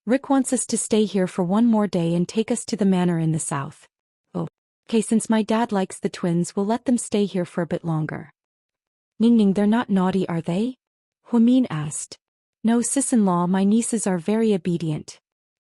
Rick wants us to stay here for 1 more day and take us to the manor in the south. Oh. Okay, since my dad likes the twins, we'll let them stay here for a bit longer. Ning, they're not naughty, are they? Huamin asked. No, sis-in-law, my nieces are very obedient.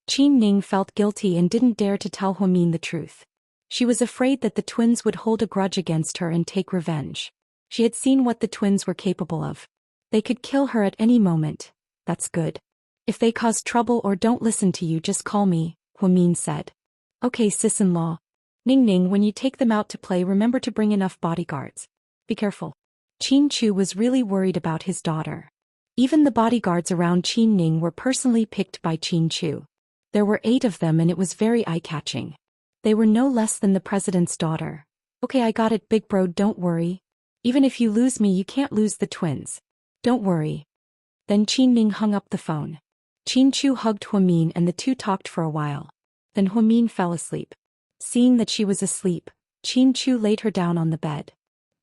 Qin Ning felt guilty and didn't dare to tell Huamin the truth. She was afraid that the twins would hold a grudge against her and take revenge. She had seen what the twins were capable of. They could kill her at any moment. That's good. If they cause trouble or don't listen to you, just call me, Huamin said. Okay, sis-in-law. Ning, when you take them out to play, remember to bring enough bodyguards. Be careful. Qin was really worried about his daughter. Even the bodyguards around Qin Ning were personally picked by Qin. There were 8 of them and it was very eye-catching. They were no less than the president's daughter. Okay, I got it, big bro, don't worry. Even if you lose me, you can't lose the twins. Don't worry. Then Qin Ning hung up the phone. Qin hugged Huamin and the 2 talked for a while. Then Huamin fell asleep. Seeing that she was asleep, Qin laid her down on the bed.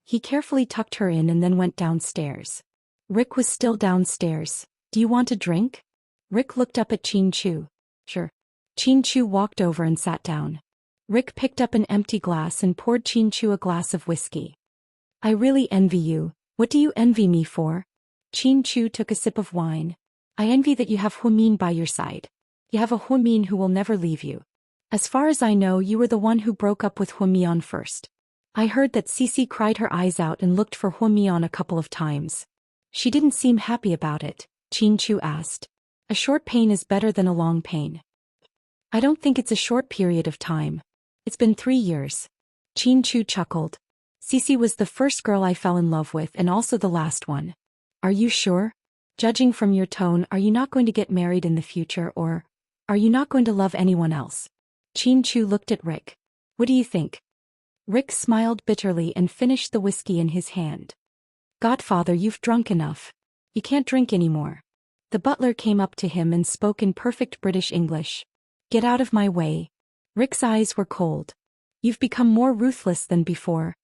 He carefully tucked her in and then went downstairs. Rick was still downstairs. Do you want a drink? Rick looked up at Qin. Sure. Qin walked over and sat down. Rick picked up an empty glass and poured Qin a glass of whiskey. I really envy you. What do you envy me for? Qin took a sip of wine. I envy that you have Huamin by your side. You have a Huamin who will never leave you. As far as I know, you were the one who broke up with Huamian first. I heard that Cici cried her eyes out and looked for Huamian a couple of times. She didn't seem happy about it, Qin asked. A short pain is better than a long pain. I don't think it's a short period of time. It's been 3 years. Qin chuckled. Cici was the first girl I fell in love with and also the last one. Are you sure? Judging from your tone, are you not going to get married in the future, or are you not going to love anyone else? Qin looked at Rick. What do you think? Rick smiled bitterly and finished the whiskey in his hand. Godfather, you've drunk enough. You can't drink anymore. The butler came up to him and spoke in perfect British English. Get out of my way. Rick's eyes were cold. You've become more ruthless than before.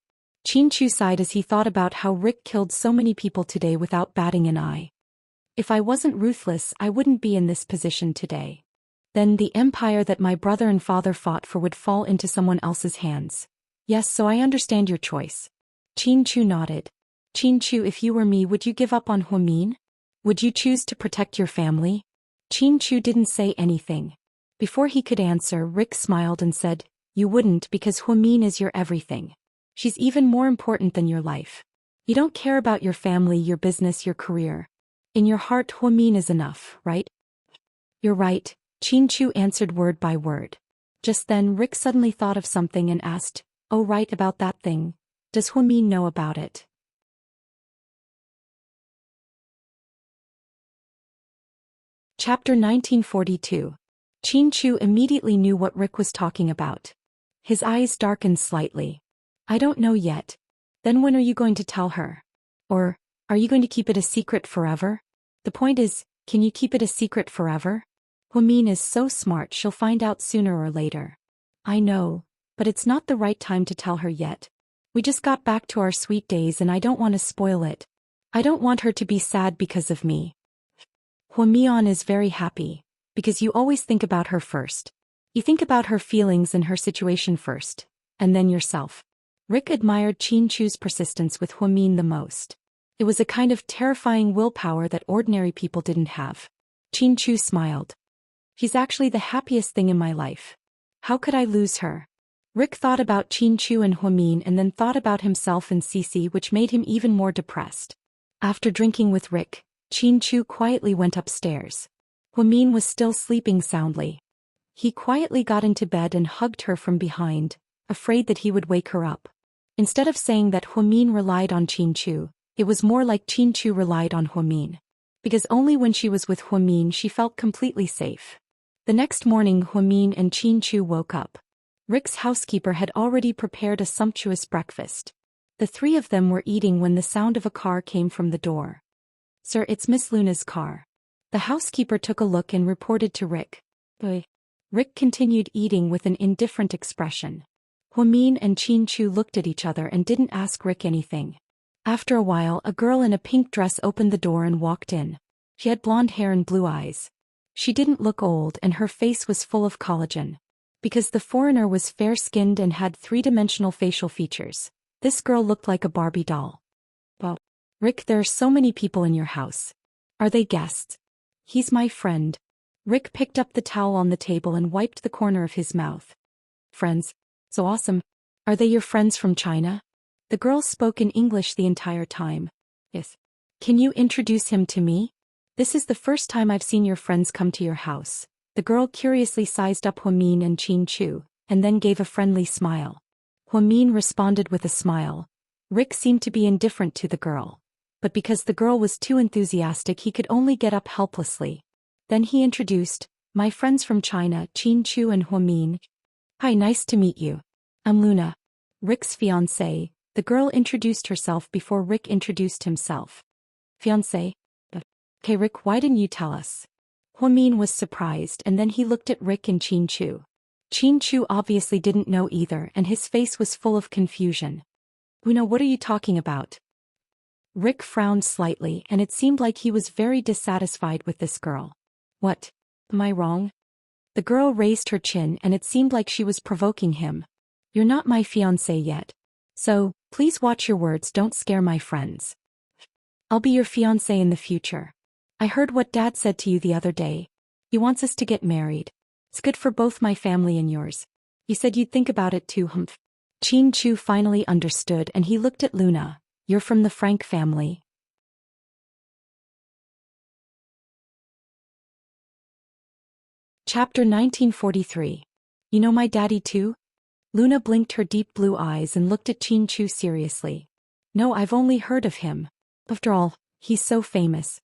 Qin sighed as he thought about how Rick killed so many people today without batting an eye. If I wasn't ruthless, I wouldn't be in this position today. Then the empire that my brother and father fought for would fall into someone else's hands. Yes, so I understand your choice. Qin nodded. Qin, if you were me, would you give up on Huamin? Would you choose to protect your family? Qin didn't say anything. Before he could answer, Rick smiled and said, You wouldn't, because Huamin is your everything. She's even more important than your life. You don't care about your family, your business, your career. In your heart, Huamin is enough, right? You're right, Chin Chu answered word by word. Just then Rick suddenly thought of something and asked, oh right about that thing. Does Huamin know about it? Chapter 1942. Chin Chu immediately knew what Rick was talking about. His eyes darkened slightly. I don't know yet. Then when are you going to tell her? Or, are you going to keep it a secret forever? The point is, can you keep it a secret forever? Huamin is so smart she'll find out sooner or later. I know, but it's not the right time to tell her yet. We just got back to our sweet days and I don't want to spoil it. I don't want her to be sad because of me. Huamian is very happy, because you always think about her first. You think about her feelings and her situation first, and then yourself. Rick admired Chin Chu's persistence with Huamin the most. It was a kind of terrifying willpower that ordinary people didn't have. Chin Chu smiled. She's actually the happiest thing in my life. How could I lose her? Rick thought about Chin Chu and Huamin and then thought about himself and Cece, which made him even more depressed. After drinking with Rick, Chin Chu quietly went upstairs. Huamin was still sleeping soundly. He quietly got into bed and hugged her from behind, afraid that he would wake her up. Instead of saying that Huamin relied on Chin Chu, it was more like Chin Chu relied on Huamin. Because only when she was with Huamin she felt completely safe. The next morning Huamin and Chin Chu woke up. Rick's housekeeper had already prepared a sumptuous breakfast. The three of them were eating when the sound of a car came from the door. Sir, it's Miss Luna's car. The housekeeper took a look and reported to Rick. Rick continued eating with an indifferent expression. Huamin and Chin Chu looked at each other and didn't ask Rick anything. After a while a girl in a pink dress opened the door and walked in. She had blonde hair and blue eyes. She didn't look old and her face was full of collagen. Because the foreigner was fair-skinned and had three-dimensional facial features, this girl looked like a Barbie doll. Well, Rick, there are so many people in your house. Are they guests? He's my friend. Rick picked up the towel on the table and wiped the corner of his mouth. Friends? So awesome. Are they your friends from China? The girl spoke in English the entire time. Yes. Can you introduce him to me? This is the first time I've seen your friends come to your house. The girl curiously sized up Huamin and Chin Chu, and then gave a friendly smile. Huamin responded with a smile. Rick seemed to be indifferent to the girl. But because the girl was too enthusiastic he could only get up helplessly. Then he introduced, my friends from China, Chin Chu and Huamin. Hi, nice to meet you. I'm Luna. Rick's fiancée. The girl introduced herself before Rick introduced himself. Fiancée? Okay Rick, why didn't you tell us? Huamin was surprised and then he looked at Rick and Chin Chu. Chin Chu obviously didn't know either and his face was full of confusion. Una, what are you talking about? Rick frowned slightly and it seemed like he was very dissatisfied with this girl. What? Am I wrong? The girl raised her chin and it seemed like she was provoking him. You're not my fiancé yet. So, please watch your words, don't scare my friends. I'll be your fiancé in the future. I heard what Dad said to you the other day. He wants us to get married. It's good for both my family and yours. You said you'd think about it too, humph. Chin Chu finally understood and he looked at Luna. You're from the Frank family. Chapter 1943. You know my daddy too? Luna blinked her deep blue eyes and looked at Chin Chu seriously. No, I've only heard of him. After all, he's so famous.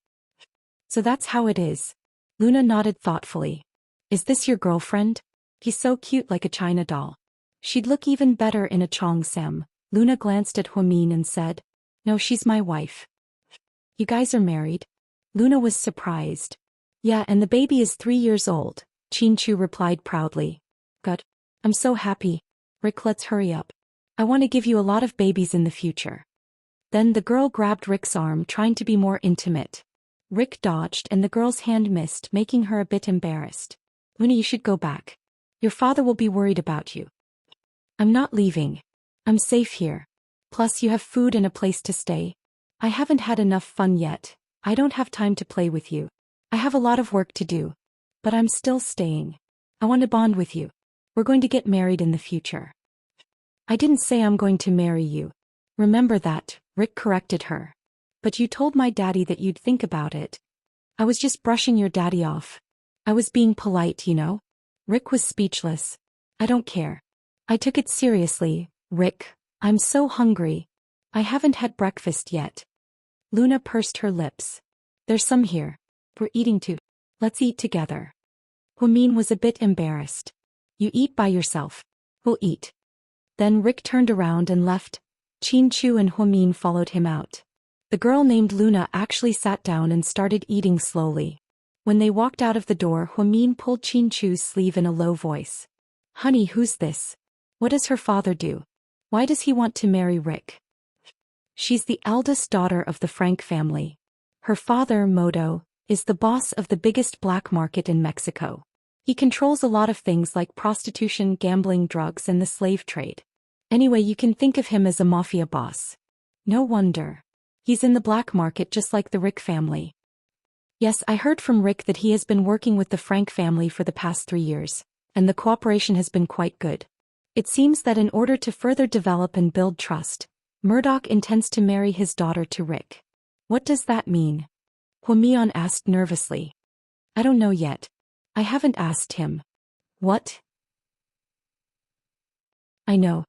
So that's how it is. Luna nodded thoughtfully. Is this your girlfriend? He's so cute like a China doll. She'd look even better in a cheongsam. Luna glanced at Huamin and said, no, she's my wife. You guys are married? Luna was surprised. Yeah, and the baby is 3 years old, Chin Chu replied proudly. Good. I'm so happy. Rick, let's hurry up. I want to give you a lot of babies in the future. Then the girl grabbed Rick's arm, trying to be more intimate. Rick dodged and the girl's hand missed, making her a bit embarrassed. Luna, you should go back. Your father will be worried about you. I'm not leaving. I'm safe here. Plus you have food and a place to stay. I haven't had enough fun yet. I don't have time to play with you. I have a lot of work to do. But I'm still staying. I want to bond with you. We're going to get married in the future. I didn't say I'm going to marry you. Remember that, Rick corrected her. But you told my daddy that you'd think about it. I was just brushing your daddy off. I was being polite, you know? Rick was speechless. I don't care. I took it seriously, Rick. I'm so hungry. I haven't had breakfast yet. Luna pursed her lips. There's some here. We're eating too. Let's eat together. Huamin was a bit embarrassed. You eat by yourself. We'll eat. Then Rick turned around and left. Chin-Chu and Huamin followed him out. The girl named Luna actually sat down and started eating slowly. When they walked out of the door, Huamin pulled Chin-Chu's sleeve in a low voice. Honey, who's this? What does her father do? Why does he want to marry Rick? She's the eldest daughter of the Frank family. Her father, Modo, is the boss of the biggest black market in Mexico. He controls a lot of things like prostitution, gambling, drugs, and the slave trade. Anyway, you can think of him as a mafia boss. No wonder. He's in the black market just like the Rick family. Yes, I heard from Rick that he has been working with the Frank family for the past 3 years, and the cooperation has been quite good. It seems that in order to further develop and build trust, Murdoch intends to marry his daughter to Rick. What does that mean? Huamian asked nervously. I don't know yet. I haven't asked him. What? I know.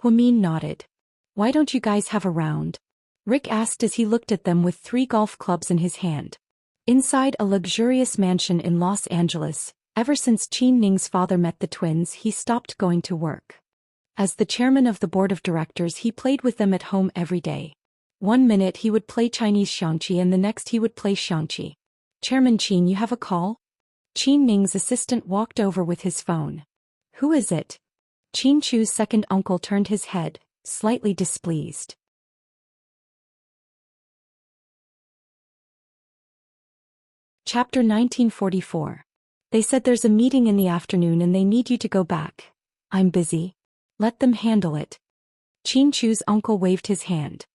Huamin nodded. Why don't you guys have a round? Rick asked as he looked at them with 3 golf clubs in his hand. Inside a luxurious mansion in Los Angeles, ever since Qin Ning's father met the twins, he stopped going to work. As the chairman of the board of directors, he played with them at home every day. 1 minute he would play Chinese xiangqi and the next he would play xiangqi. Chairman Qin, you have a call? Qin Ning's assistant walked over with his phone. Who is it? Qin Chu's second uncle turned his head, slightly displeased. Chapter 1944. They said there's a meeting in the afternoon and they need you to go back. I'm busy. Let them handle it. Qin Chu's uncle waved his hand.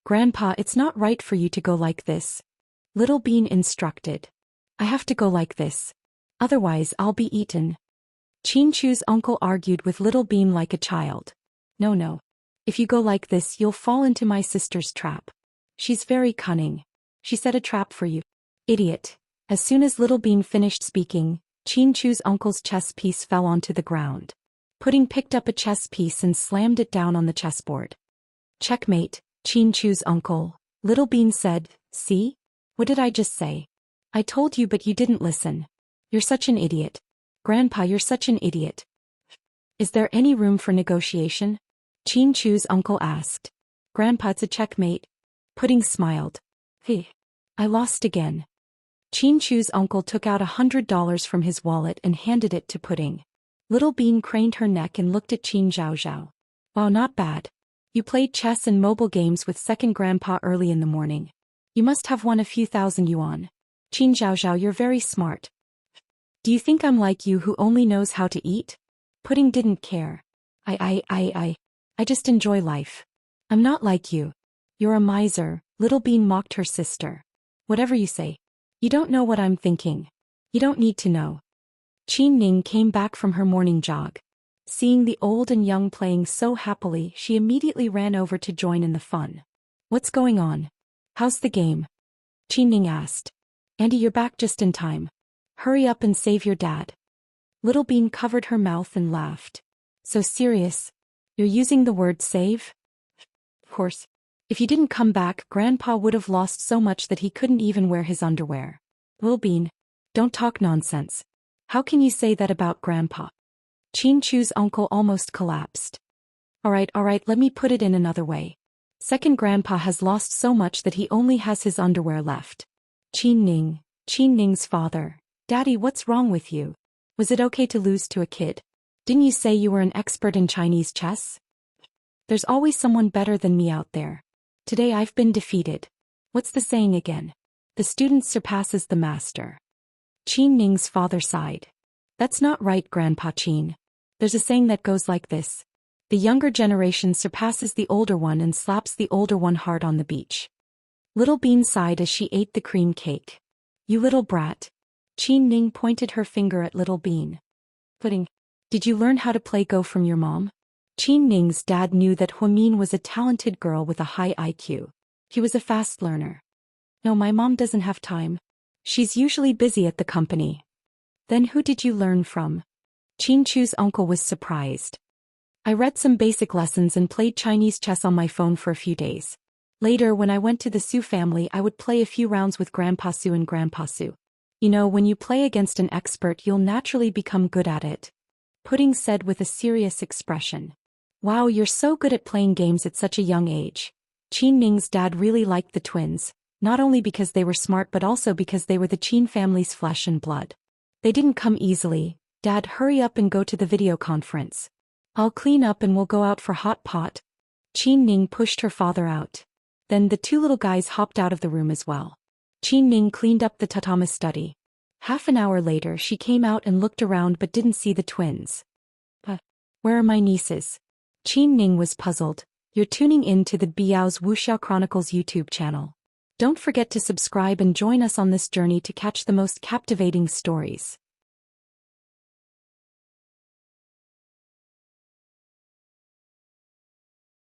Grandpa, it's not right for you to go like this. Little Bean instructed. I have to go like this. Otherwise I'll be eaten. Qin Chu's uncle argued with Little Bean like a child. No. If you go like this you'll fall into my sister's trap. She's very cunning. She set a trap for you. Idiot. As soon as Little Bean finished speaking, Qin Chu's uncle's chess piece fell onto the ground. Pudding picked up a chess piece and slammed it down on the chessboard. Checkmate, Qin Chu's uncle. Little Bean said, see? What did I just say? I told you but you didn't listen. You're such an idiot. Grandpa, you're such an idiot. Is there any room for negotiation? Qin Chu's uncle asked. Grandpa, it's a checkmate. Pudding smiled. Hey. I lost again. Qin Chu's uncle took out $100 from his wallet and handed it to Pudding. Little Bean craned her neck and looked at Qin Zhaozhao. Wow, not bad. You played chess and mobile games with second grandpa early in the morning. You must have won a few thousand yuan. Qin Zhaozhao, you're very smart. Do you think I'm like you who only knows how to eat? Pudding didn't care. I just enjoy life. I'm not like you. You're a miser, Little Bean mocked her sister. Whatever you say. You don't know what I'm thinking. You don't need to know. Qin Ning came back from her morning jog. Seeing the old and young playing so happily, she immediately ran over to join in the fun. What's going on? How's the game? Qin Ning asked. Andy, you're back just in time. Hurry up and save your dad. Little Bean covered her mouth and laughed. So serious? You're using the word save? Of course. If you didn't come back, Grandpa would have lost so much that he couldn't even wear his underwear. Little Bean, don't talk nonsense. How can you say that about Grandpa? Qin Chu's uncle almost collapsed. All right, let me put it in another way. Second Grandpa has lost so much that he only has his underwear left. Qin Ning's father. Daddy, what's wrong with you? Was it okay to lose to a kid? Didn't you say you were an expert in Chinese chess? There's always someone better than me out there. Today I've been defeated. What's the saying again? The student surpasses the master. Qin Ning's father sighed. That's not right, Grandpa Qin. There's a saying that goes like this. The younger generation surpasses the older one and slaps the older one hard on the beach. Little Bean sighed as she ate the cream cake. You little brat. Qin Ning pointed her finger at Little Bean. Pudding. Did you learn how to play Go from your mom? Qin Ning's dad knew that Huamin was a talented girl with a high IQ. He was a fast learner. No, my mom doesn't have time. She's usually busy at the company. Then who did you learn from? Qin Chu's uncle was surprised. I read some basic lessons and played Chinese chess on my phone for a few days. Later, when I went to the Su family, I would play a few rounds with Grandpa Su and Grandpa Su. You know, when you play against an expert, you'll naturally become good at it. Pudding said with a serious expression. Wow, you're so good at playing games at such a young age. Qin Ning's dad really liked the twins, not only because they were smart but also because they were the Qin family's flesh and blood. They didn't come easily. Dad, hurry up and go to the video conference. I'll clean up and we'll go out for hot pot. Qin Ning pushed her father out. Then the two little guys hopped out of the room as well. Qin Ning cleaned up the tatami study. Half an hour later she came out and looked around but didn't see the twins. Where are my nieces? Qin Ning was puzzled. You're tuning in to the Biao's Wuxiao Chronicles YouTube channel. Don't forget to subscribe and join us on this journey to catch the most captivating stories.